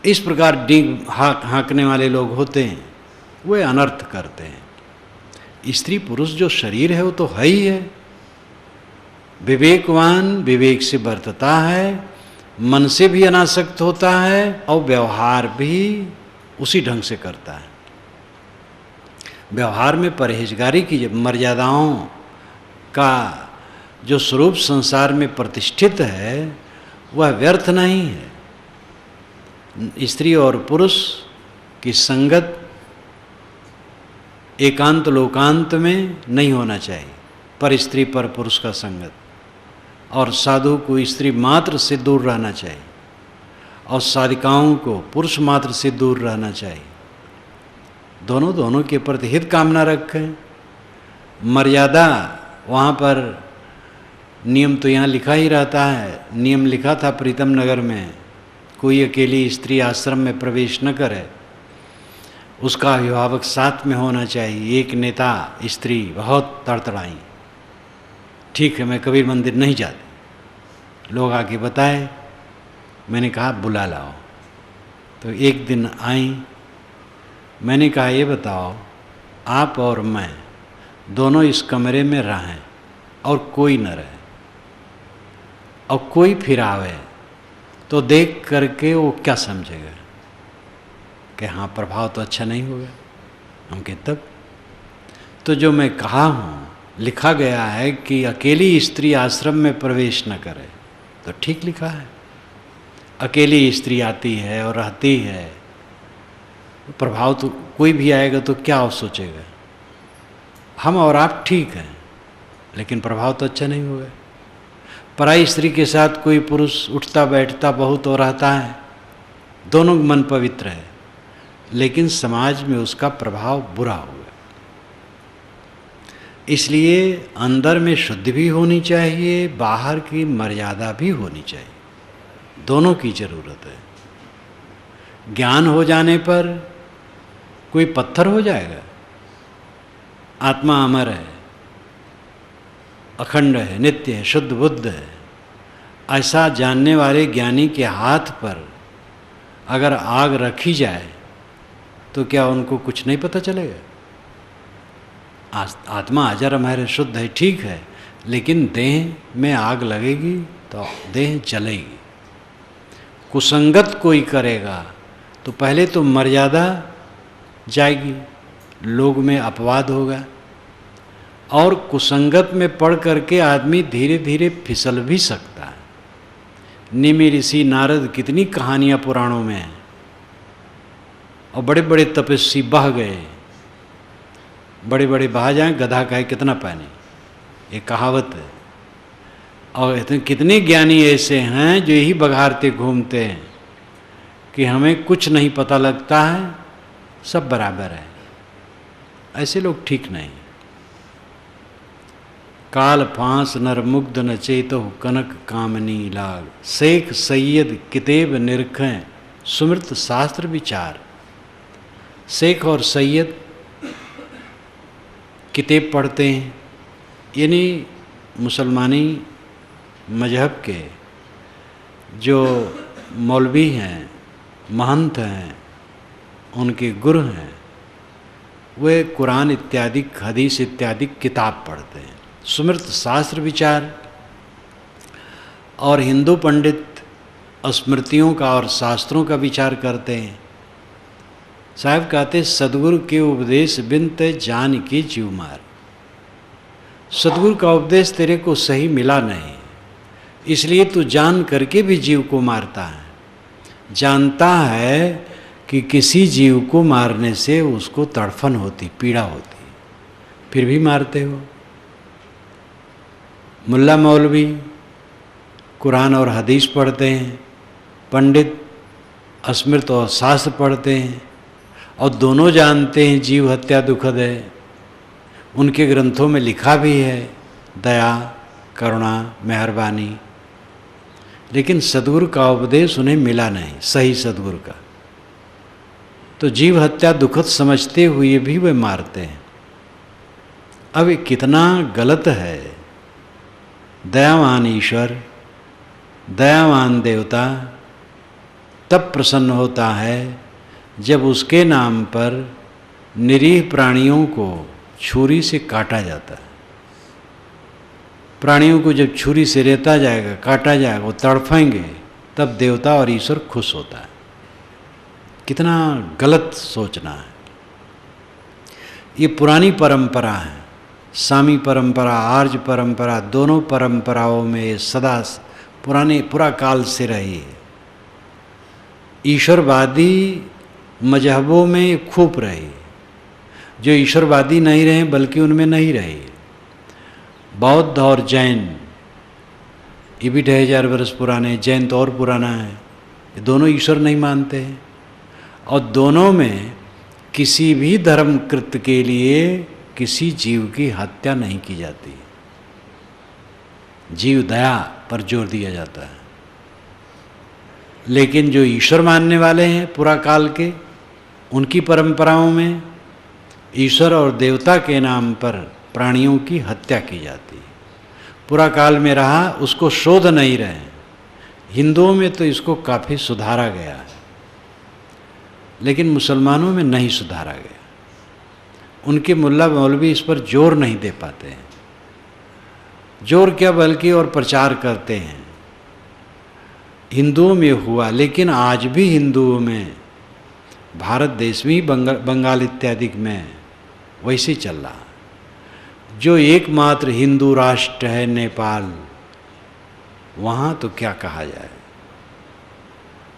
इस प्रकार डींग हाँकने वाले लोग होते हैं, वे अनर्थ करते हैं। स्त्री पुरुष जो शरीर है वो तो है ही है। विवेकवान विवेक से बरतता है, मन से भी अनासक्त होता है और व्यवहार भी उसी ढंग से करता है। व्यवहार में परहेजगारी की मर्यादाओं का जो स्वरूप संसार में प्रतिष्ठित है वह व्यर्थ नहीं है। स्त्री और पुरुष की संगत एकांत लोकांत में नहीं होना चाहिए, पर स्त्री पर पुरुष का संगत, और साधु को स्त्री मात्र से दूर रहना चाहिए और साधिकाओं को पुरुष मात्र से दूर रहना चाहिए। दोनों के प्रति हित कामना रखें। मर्यादा वहाँ पर नियम तो यहाँ लिखा ही रहता है। नियम लिखा था प्रीतम नगर में, कोई अकेली स्त्री आश्रम में प्रवेश न करे, उसका अभिभावक साथ में होना चाहिए। एक नेता स्त्री बहुत तड़तड़ाई, ठीक है मैं कबीर मंदिर नहीं जाती, लोग आके बताए, मैंने कहा बुला लाओ। तो एक दिन आई, मैंने कहा ये बताओ आप और मैं दोनों इस कमरे में रहें और कोई न रहे और कोई फिर आवे तो देख करके वो क्या समझेगा कि हाँ प्रभाव तो अच्छा नहीं होगा। हम कहते तब तो जो मैं कहा हूँ, लिखा गया है कि अकेली स्त्री आश्रम में प्रवेश न करे, तो ठीक लिखा है। अकेली स्त्री आती है और रहती है, प्रभाव तो कोई भी आएगा तो क्या सोचेगा, हम और आप ठीक हैं लेकिन प्रभाव तो अच्छा नहीं होगा। पराई स्त्री के साथ कोई पुरुष उठता बैठता बहुत और रहता है, दोनों मन पवित्र है, लेकिन समाज में उसका प्रभाव बुरा होगा। इसलिए अंदर में शुद्धि भी होनी चाहिए, बाहर की मर्यादा भी होनी चाहिए, दोनों की जरूरत है। ज्ञान हो जाने पर कोई पत्थर हो जाएगा? आत्मा अमर है, अखंड है, नित्य है, शुद्ध बुद्ध है। ऐसा जानने वाले ज्ञानी के हाथ पर अगर आग रखी जाए तो क्या उनको कुछ नहीं पता चलेगा? आत्मा अजर अमर है, शुद्ध है, ठीक है, लेकिन देह में आग लगेगी तो देह जलेगी। कुसंगत कोई करेगा तो पहले तो मर्यादा जाएगी, लोग में अपवाद होगा, और कुसंगत में पढ़ करके आदमी धीरे धीरे फिसल भी सकता है। निमि ऋषि नारद कितनी कहानियाँ पुराणों में हैं, और बड़े बड़े तपस्वी बह गए, बड़े बड़े बहा जाएं गधा का है कितना पानी, ये कहावत है। और कितने ज्ञानी ऐसे हैं जो यही बघारते घूमते हैं कि हमें कुछ नहीं पता लगता है, सब बराबर है। ऐसे लोग ठीक नहीं। काल फांस नर मुग्ध न चेतो कनक कामनी लाग, शेख सैयद कितेब निरखें सुमृत शास्त्र विचार। शेख और सैयद किताब पढ़ते हैं, यानी मुसलमानी मजहब के जो मौलवी हैं, महंत हैं, उनके गुरु हैं, वे कुरान इत्यादि हदीस इत्यादि किताब पढ़ते हैं, सुमृत शास्त्र विचार। और हिंदू पंडित स्मृतियों का और शास्त्रों का विचार करते हैं। साहब कहते सदगुरु के उपदेश बिन ते जान की जीव मार। सदगुरु का उपदेश तेरे को सही मिला नहीं, इसलिए तू जान करके भी जीव को मारता है। जानता है कि किसी जीव को मारने से उसको तड़फन होती, पीड़ा होती, फिर भी मारते हो। मुल्ला मौलवी कुरान और हदीस पढ़ते हैं, पंडित स्मृत और शास्त्र पढ़ते हैं, और दोनों जानते हैं जीव हत्या दुखद है। उनके ग्रंथों में लिखा भी है दया, करुणा, मेहरबानी, लेकिन सद्गुरु का उपदेश उन्हें मिला नहीं, सही सद्गुरु का। तो जीव हत्या दुखद समझते हुए भी वे मारते हैं। अब ये कितना गलत है। दयावान ईश्वर, दयावान देवता तब प्रसन्न होता है जब उसके नाम पर निरीह प्राणियों को छुरी से काटा जाता है। प्राणियों को जब छुरी से रेता जाएगा, काटा जाएगा, वो तड़फेंगे, तब देवता और ईश्वर खुश होता है। कितना गलत सोचना है। ये पुरानी परंपरा है, सामी परंपरा, आर्य परंपरा, दोनों परंपराओं में सदा पूरा काल से रही है। ईश्वरवादी मजहबों में खूब रही, जो ईश्वरवादी नहीं रहे बल्कि उनमें नहीं रही। बौद्ध और जैन, ये भी 2500 वर्ष पुराने, जैन तो और पुराना है। ये दोनों ईश्वर नहीं मानते हैं और दोनों में किसी भी धर्म कृत्य के लिए किसी जीव की हत्या नहीं की जाती। जीव दया पर जोर दिया जाता है। लेकिन जो ईश्वर मानने वाले हैं पुरा काल के, उनकी परंपराओं में ईश्वर और देवता के नाम पर प्राणियों की हत्या की जाती है। पुरा काल में रहा, उसको शोध नहीं रहे। हिंदुओं में तो इसको काफ़ी सुधारा गया है, लेकिन मुसलमानों में नहीं सुधारा गया। उनके मुल्ला मौलवी इस पर जोर नहीं दे पाते हैं। जोर क्या, बल्कि और प्रचार करते हैं। हिंदुओं में हुआ, लेकिन आज भी हिंदुओं में, भारत देश में, बंगाल इत्यादि में वैसे चल रहा। जो एकमात्र हिंदू राष्ट्र है नेपाल, वहाँ तो क्या कहा जाए।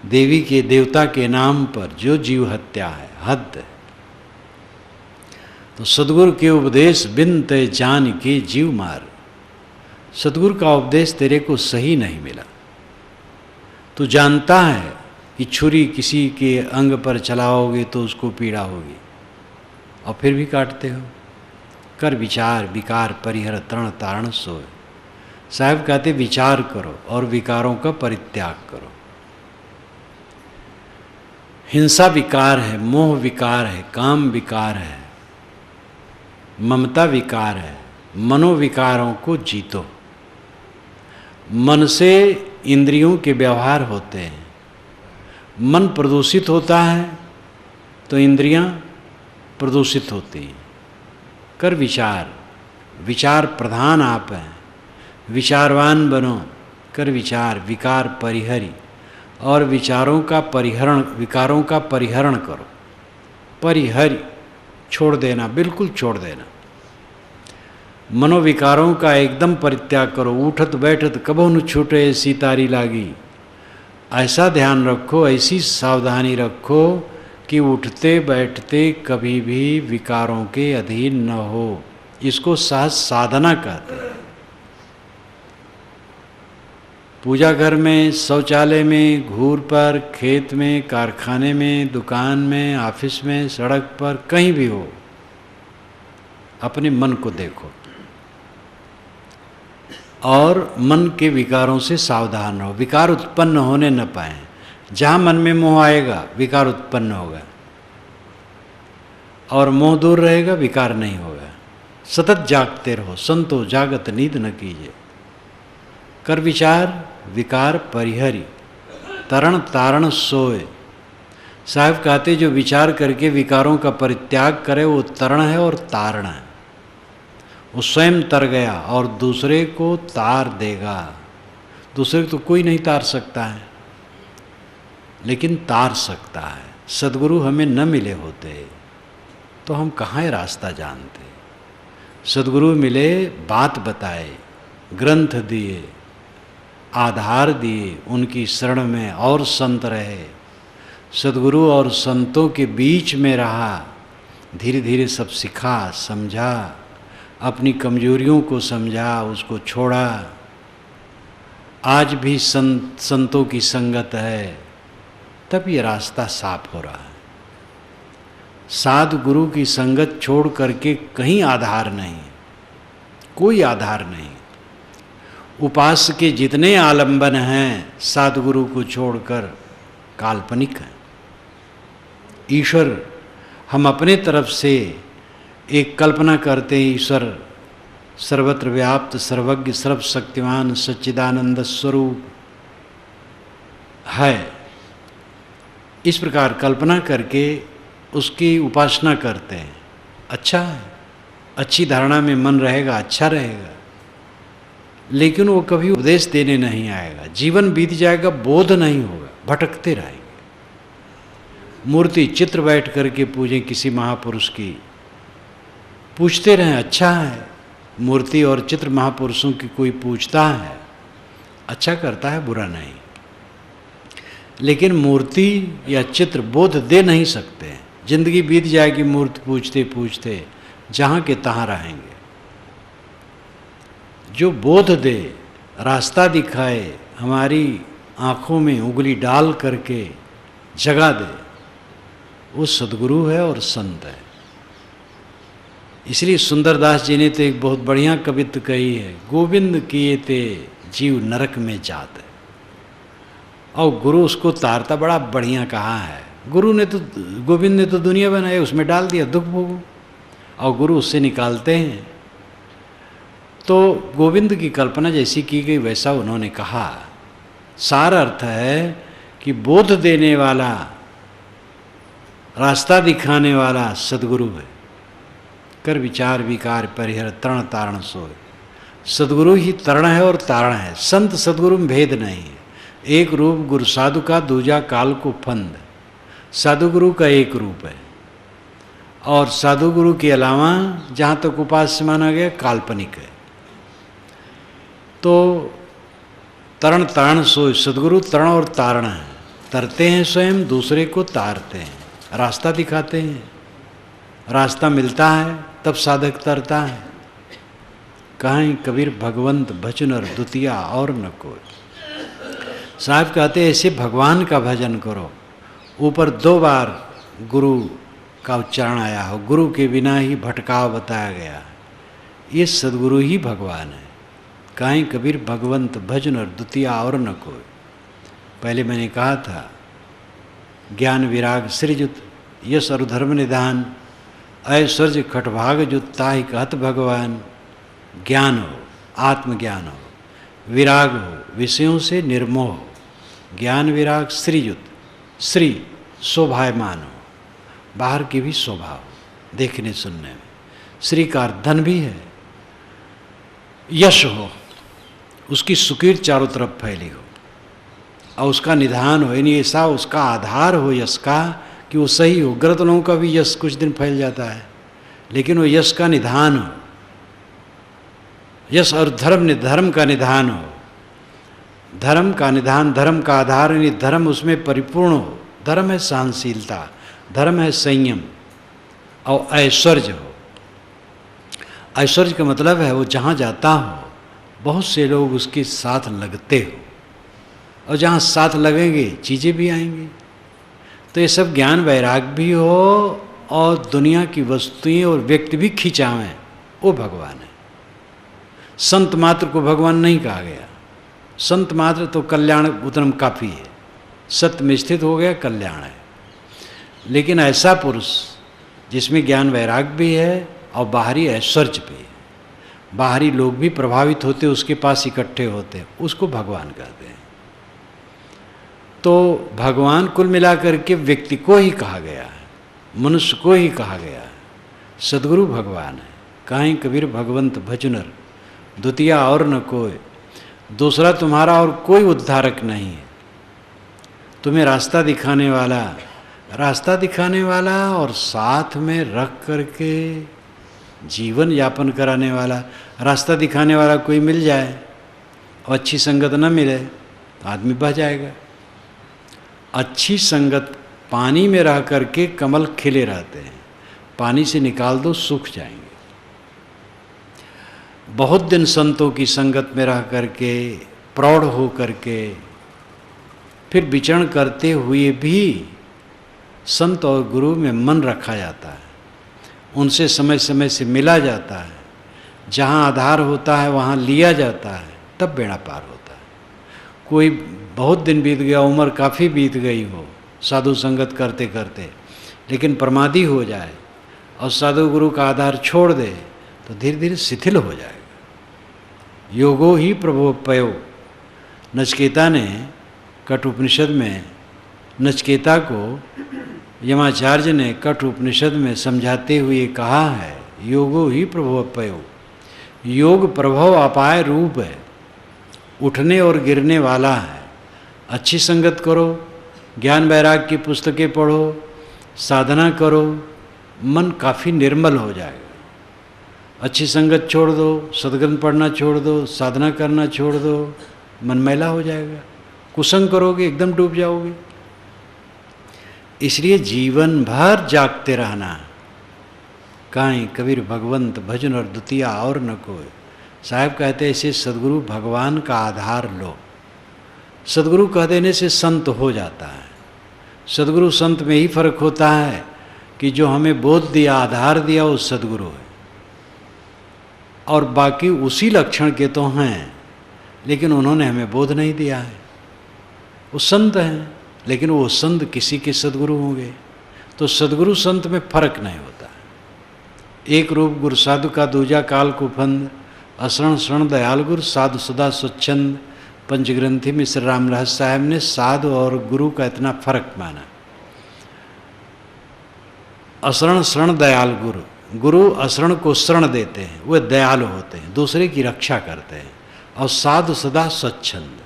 देवी के देवता के नाम पर जो जीव हत्या है, हद है। तो सद्गुरु के उपदेश बिन ते जान के जीव मार। सद्गुरु का उपदेश तेरे को सही नहीं मिला। तू जानता है कि छुरी किसी के अंग पर चलाओगे तो उसको पीड़ा होगी, और फिर भी काटते हो। कर विचार विकार परिहर तरण तारण सोए। साहब कहते विचार करो और विकारों का परित्याग करो। हिंसा विकार है, मोह विकार है, काम विकार है, ममता विकार है। मनोविकारों को जीतो। मन से इंद्रियों के व्यवहार होते हैं। मन प्रदूषित होता है तो इंद्रियां प्रदूषित होती हैं। कर विचार, विचार प्रधान आप हैं, विचारवान बनो। कर विचार विकार परिहरी, और विचारों का परिहरण, विकारों का परिहरण करो। परिहरी छोड़ देना, बिल्कुल छोड़ देना। मनोविकारों का एकदम परित्याग करो। उठत बैठत कबो न छूटे ऐसी तारी लागी। ऐसा ध्यान रखो, ऐसी सावधानी रखो कि उठते बैठते कभी भी विकारों के अधीन न हो। इसको सहज साधना कहते हैं। पूजा घर में, शौचालय में, घूर पर, खेत में, कारखाने में, दुकान में, ऑफिस में, सड़क पर, कहीं भी हो, अपने मन को देखो और मन के विकारों से सावधान रहो। विकार उत्पन्न होने न पाए। जहाँ मन में मोह आएगा विकार उत्पन्न होगा, और मोह दूर रहेगा विकार नहीं होगा। सतत जागते रहो। संतो जागत नींद न कीजिए। कर विचार विकार परिहरी तरण तारण सोए। साहब कहते जो विचार करके विकारों का परित्याग करे वो तरण है और तारण है। वो स्वयं तर गया और दूसरे को तार देगा। दूसरे को तो कोई नहीं तार सकता है, लेकिन तार सकता है। सद्गुरु हमें न मिले होते तो हम कहाँ रास्ता जानते। सद्गुरु मिले, बात बताए, ग्रंथ दिए, आधार दिए, उनकी शरण में और संत रहे। सद्गुरु और संतों के बीच में रहा, धीरे धीरे सब सिखा, समझा, अपनी कमजोरियों को समझा, उसको छोड़ा। आज भी संतों की संगत है, तब ये रास्ता साफ हो रहा है। साधु गुरु की संगत छोड़ करके कहीं आधार नहीं, कोई आधार नहीं। उपास्य के जितने आलंबन हैं सद्गुरु को छोड़कर काल्पनिक हैं। ईश्वर हम अपने तरफ से एक कल्पना करते हैं, ईश्वर सर्वत्र व्याप्त, सर्वज्ञ, सर्वशक्तिमान, सच्चिदानंद स्वरूप है। इस प्रकार कल्पना करके उसकी उपासना करते हैं। अच्छा है, अच्छी धारणा में मन रहेगा, अच्छा रहेगा, लेकिन वो कभी उपदेश देने नहीं आएगा। जीवन बीत जाएगा, बोध नहीं होगा, भटकते रहेंगे। मूर्ति चित्र बैठ करके पूजें किसी महापुरुष की, पूछते रहें, अच्छा है। मूर्ति और चित्र महापुरुषों की कोई पूछता है, अच्छा करता है, बुरा नहीं। लेकिन मूर्ति या चित्र बोध दे नहीं सकते। जिंदगी बीत जाएगी मूर्ति पूछते पूछते, जहाँ के तहाँ रहेंगे। जो बोध दे, रास्ता दिखाए, हमारी आँखों में उंगली डाल करके जगा दे, वो सद्गुरु है और संत है। इसलिए सुंदरदास जी ने तो एक बहुत बढ़िया कवित्व कही है, गोविंद किए ते जीव नरक में जात है। और गुरु उसको तारता बड़ा बढ़िया कहा है। गुरु ने तो, गोविंद ने तो दुनिया बनाई, उसमें डाल दिया दुख भोगो, और गुरु उससे निकालते हैं। तो गोविंद की कल्पना जैसी की गई वैसा उन्होंने कहा। सार अर्थ है कि बोध देने वाला, रास्ता दिखाने वाला सद्गुरु है। कर विचार विकार परिहर तरण तारण सोय। सद्गुरु ही तरण है और तारण है। संत सद्गुरु में भेद नहीं है। एक रूप गुरु साधु का, दूजा काल को फंद। साधु गुरु का एक रूप है, और साधु गुरु के अलावा जहाँ तक उपास्य माना गया काल्पनिक है। तो तरण तारण सोय, सद्गुरु तरण और तारण है। तरते हैं स्वयं, दूसरे को तारते हैं, रास्ता दिखाते हैं। रास्ता मिलता है तब साधक तरता है। कहीं कबीर भगवंत भजन और द्वितीया और न कोई। साहब कहते ऐसे भगवान का भजन करो। ऊपर 2 बार गुरु का उच्चारण आया हो, गुरु के बिना ही भटकाव बताया गया। ये सद्गुरु ही भगवान है। कहीं कबीर भगवंत भजन और द्वितीया और न कोई। पहले मैंने कहा था, ज्ञान विराग सृजुत, यश और धर्म निधान, ऐश्वर्य खटभाग जुत, ताहि कहत भगवान। ज्ञान हो, आत्मज्ञान हो, विराग हो, विषयों से निर्मोह हो। ज्ञान विराग श्रीयुत, श्री शोभायमान हो, बाहर की भी शोभा हो देखने सुनने में। श्री का अर्थ धन भी है। यश हो, उसकी सुकीर्त चारों तरफ फैली हो, और उसका निधान हो, यानी ऐसा उसका आधार हो यश का कि वो सही हो। गलत लोगों का भी यश कुछ दिन फैल जाता है, लेकिन वो यश का निधान हो। यश और धर्म का निधान हो। धर्म का निधान, धर्म का आधार, यानी धर्म उसमें परिपूर्ण हो। धर्म है सहनशीलता, धर्म है संयम, और ऐश्वर्य हो। ऐश्वर्य का मतलब है वो जहाँ जाता हो बहुत से लोग उसके साथ लगते हो, और जहाँ साथ लगेंगे चीज़ें भी आएंगी। तो ये सब ज्ञान वैराग भी हो, और दुनिया की वस्तुएं और व्यक्ति भी खिंचावें, वो भगवान है। संत मात्र को भगवान नहीं कहा गया। संत मात्र तो कल्याण उतरम काफ़ी है। सत्य में स्थित हो गया, कल्याण है। लेकिन ऐसा पुरुष जिसमें ज्ञान वैराग भी है और बाहरी ऐश्वर्य भी है, बाहरी लोग भी प्रभावित होते, उसके पास इकट्ठे होते, उसको भगवान कहते हैं। तो भगवान कुल मिलाकर के व्यक्ति को ही कहा गया है, मनुष्य को ही कहा गया है। सद्गुरु भगवान है। कहीं कबीर भगवंत भजनर, द्वितीया और न कोई। दूसरा तुम्हारा और कोई उद्धारक नहीं है। तुम्हें रास्ता दिखाने वाला और साथ में रख करके जीवन यापन कराने वाला। रास्ता दिखाने वाला कोई मिल जाए और अच्छी संगत न मिले तो आदमी बह जाएगा। अच्छी संगत पानी में रह करके कमल खिले रहते हैं, पानी से निकाल दो सूख जाएंगे। बहुत दिन संतों की संगत में रह करके, प्रौढ़ हो करके, फिर विचरण करते हुए भी संत और गुरु में मन रखा जाता है। उनसे समय समय से मिला जाता है। जहाँ आधार होता है वहाँ लिया जाता है। तब बेड़ा पार होता है। कोई बहुत दिन बीत गया, उम्र काफ़ी बीत गई हो साधु संगत करते करते, लेकिन प्रमादी हो जाए और साधु गुरु का आधार छोड़ दे तो धीरे धीरे शिथिल हो जाएगा। योगो ही प्रभोपयो। नचकेता ने कठ उपनिषद में, नचकेता को यमाचार्य ने कठ उपनिषद में समझाते हुए कहा है, योगो ही प्रभोपयो। योग प्रभव अपाय रूप है, उठने और गिरने वाला है। अच्छी संगत करो, ज्ञान वैराग की पुस्तकें पढ़ो, साधना करो, मन काफ़ी निर्मल हो जाएगा। अच्छी संगत छोड़ दो, सद्ग्रंथ पढ़ना छोड़ दो, साधना करना छोड़ दो, मन मैला हो जाएगा। कुसंग करोगे एकदम डूब जाओगे। इसलिए जीवन भर जागते रहना। काई कबीर भगवंत भजन और द्वितीया और न कोई। साहब कहते ऐसे सदगुरु भगवान का आधार लो। सदगुरु कह देने से संत हो जाता है। सदगुरु संत में ही फर्क होता है कि जो हमें बोध दिया, आधार दिया, वो सदगुरु है, और बाकी उसी लक्षण के तो हैं, लेकिन उन्होंने हमें बोध नहीं दिया है। वो संत हैं, लेकिन वो संत किसी के सदगुरु होंगे। तो सदगुरु संत में फर्क नहीं होता। एक रूप गुरु साधु का दूजा काल कुफंद, असरण शरण दयाल गुरु साधु सदा स्वच्छंद। पंचग्रंथी में श्री राम रहस्य साहब ने साधु और गुरु का इतना फर्क माना। असरण शरण दयाल गुरु, गुरु असरण को शरण देते हैं, वे दयालु होते हैं, दूसरे की रक्षा करते हैं। और साधु सदा स्वच्छंद,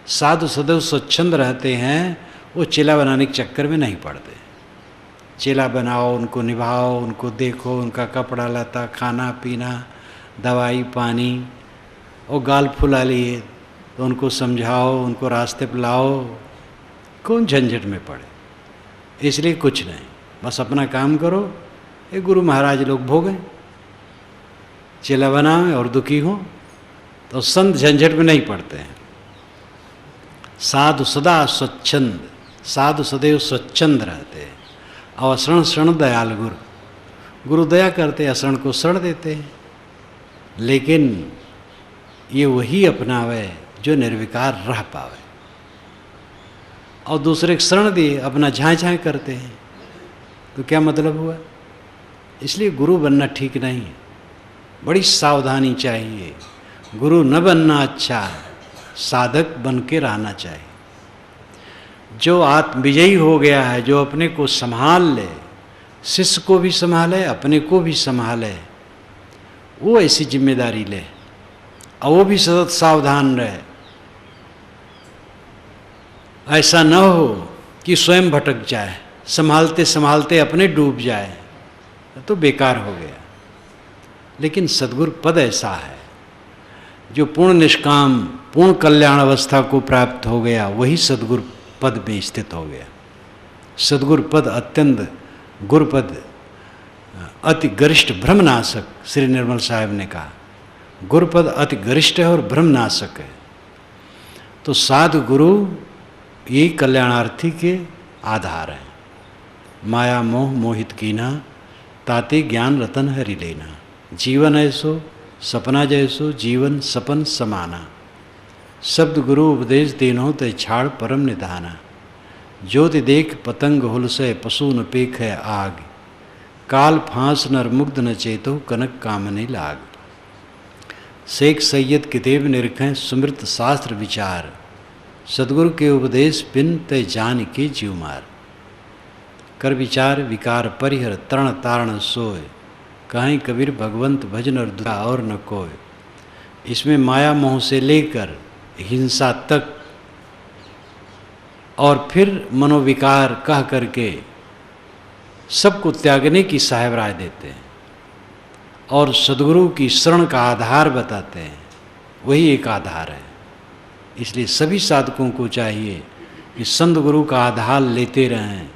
साधु सदैव स्वच्छंद रहते हैं, वो चेला बनाने के चक्कर में नहीं पड़ते। चेला बनाओ, उनको निभाओ, उनको देखो, उनका कपड़ा लता, खाना पीना, दवाई पानी, और गाल फुला लिए तो उनको समझाओ, उनको रास्ते पर लाओ, कौन झंझट में पड़े। इसलिए कुछ नहीं, बस अपना काम करो। ये गुरु महाराज लोग भोगें, चेला बनाएं और दुखी हो, तो संत झंझट में नहीं पड़ते हैं। साधु सदा स्वच्छंद, साधु सदैव स्वच्छंद रहते हैं। और असरण शरण दयाल गुरु, गुरु दया करते, असरण को शरण देते हैं। लेकिन ये वही अपनावे जो निर्विकार रह पावे, और दूसरे को शरण दिए अपना झाँय झाँय करते हैं, तो क्या मतलब हुआ। इसलिए गुरु बनना ठीक नहीं है, बड़ी सावधानी चाहिए। गुरु न बनना अच्छा है, साधक बन के रहना चाहिए। जो आत्म विजयी हो गया है, जो अपने को संभाल ले, शिष्य को भी संभाले, अपने को भी संभाले, वो ऐसी जिम्मेदारी ले, और वो भी सतत सावधान रहे। ऐसा न हो कि स्वयं भटक जाए, संभालते संभालते अपने डूब जाए, तो बेकार हो गया। लेकिन सद्गुरु पद ऐसा है जो पूर्ण निष्काम, पूर्ण कल्याण अवस्था को प्राप्त हो गया, वही सद्गुरु पद में स्थित हो गया। सद्गुरु पद अत्यंत, गुरुपद अति गरिष्ठ भ्रमनाशक, श्री निर्मल साहब ने कहा गुरुपद अति गरिष्ठ है और भ्रमनाशक है। तो साधु गुरु यही कल्याणार्थी के आधार है। माया मोह मोहित कीना, ताते ज्ञान रतन हरि लेना। जीवन ऐसो सपना जैसो, जीवन सपन समाना। शब्द गुरु उपदेश देनो ते छाड़ परम निधाना। ज्योति देख पतंग हुलसे, पशु न पेख है आग। काल फांस नर मुग्ध न चेतो, कनक कामने लाग। शेख सैयद कितेब निरखें, सुमृत शास्त्र विचार। सदगुरु के उपदेश बिन ते जान के जीव मार। कर विचार विकार परिहर, तरण तारण सोय। कहीं कबीर भगवंत भजन और दुआ और न कोय। इसमें माया मोह से लेकर हिंसा तक, और फिर मनोविकार कह करके सबको त्यागने की साहेब राय देते हैं, और सदगुरु की शरण का आधार बताते हैं। वही एक आधार है। इसलिए सभी साधकों को चाहिए कि संत गुरु का आधार लेते रहें,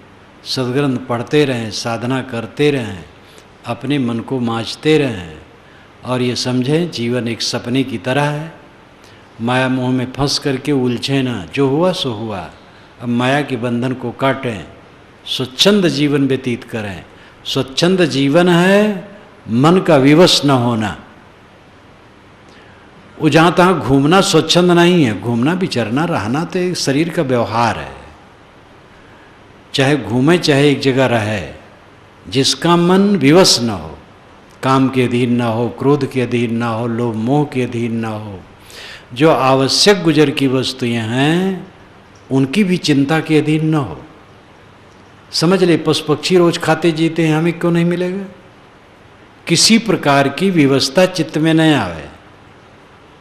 सदग्रंथ पढ़ते रहें, साधना करते रहें, अपने मन को मांझते रहें, और ये समझें जीवन एक सपने की तरह है। माया मोह में फंस करके उलझे ना, जो हुआ सो हुआ। अब माया के बंधन को काटें, स्वच्छंद जीवन व्यतीत करें। स्वच्छंद जीवन है मन का विवश न होना। वो जहाँ तहाँ घूमना स्वच्छंद नहीं है। घूमना विचरना रहना तो एक शरीर का व्यवहार है। चाहे घूमे चाहे एक जगह रहे, जिसका मन विवश न हो, काम के अधीन ना हो, क्रोध के अधीन ना हो, लोभ मोह के अधीन ना हो, जो आवश्यक गुजर की वस्तुएं हैं उनकी भी चिंता के अधीन न हो। समझ ले, पशु पक्षी रोज खाते जीते हैं, हमें क्यों नहीं मिलेगा? किसी प्रकार की व्यवस्था चित्त में न आवे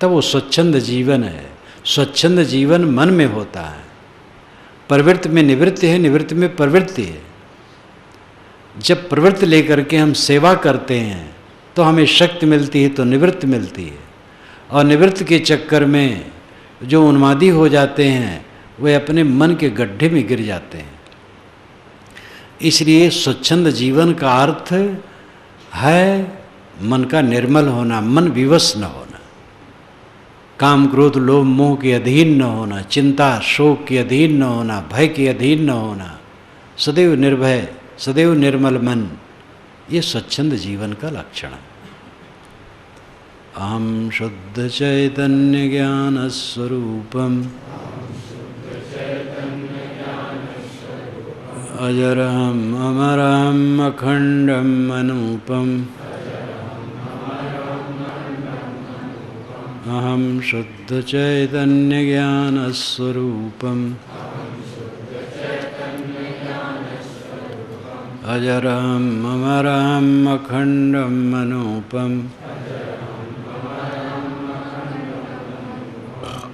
तब वो स्वच्छंद जीवन है। स्वच्छंद जीवन मन में होता है। प्रवृत्ति में निवृत्ति है, निवृत्ति में प्रवृत्ति है। जब प्रवृत्ति लेकर के हम सेवा करते हैं तो हमें शक्ति मिलती है, तो निवृत्ति मिलती है। और निवृत्ति के चक्कर में जो उन्मादी हो जाते हैं वे अपने मन के गड्ढे में गिर जाते हैं। इसलिए स्वच्छंद जीवन का अर्थ है मन का निर्मल होना, मन विवश न होना, काम क्रोध लोभ मोह के अधीन न होना, चिंता शोक के अधीन न होना, भय के अधीन न होना, सदैव निर्भय, सदैव निर्मल मन, ये स्वच्छंद जीवन का लक्षण है। अहम शुद्ध चैतन्य ज्ञान स्वरूपम अजरहम अमरहम अखंडम अनूपम अहम शुद्ध चैतन्य ज्ञान स्वरूपम अजरहम अमरहम अखंडम अनूपम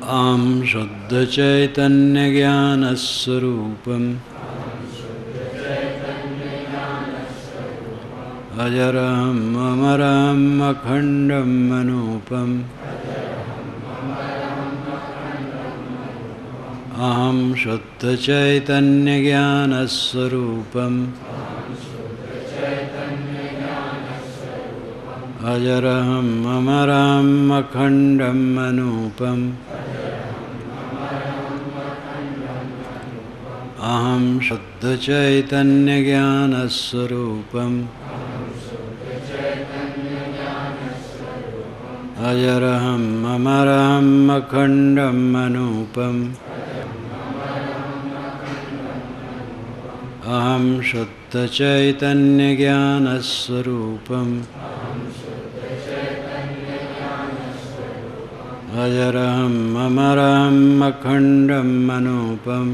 अहम शुद्ध चैतन्य ज्ञान स्वरूपम अजरहम अमरहम अखंडम अनूपम अहम शुद्ध चैतन्य ज्ञान स्वरूपम अजरहम अमरहम अखंडम अनूपम अहम शुद्ध चैतन्य ज्ञान स्वरूपम अजरहम अमरहम अखंडम अनूपम अहम शुद्ध चैतन्य ज्ञान स्वरूपम अजरहम अमरहम अखंडम अनूपम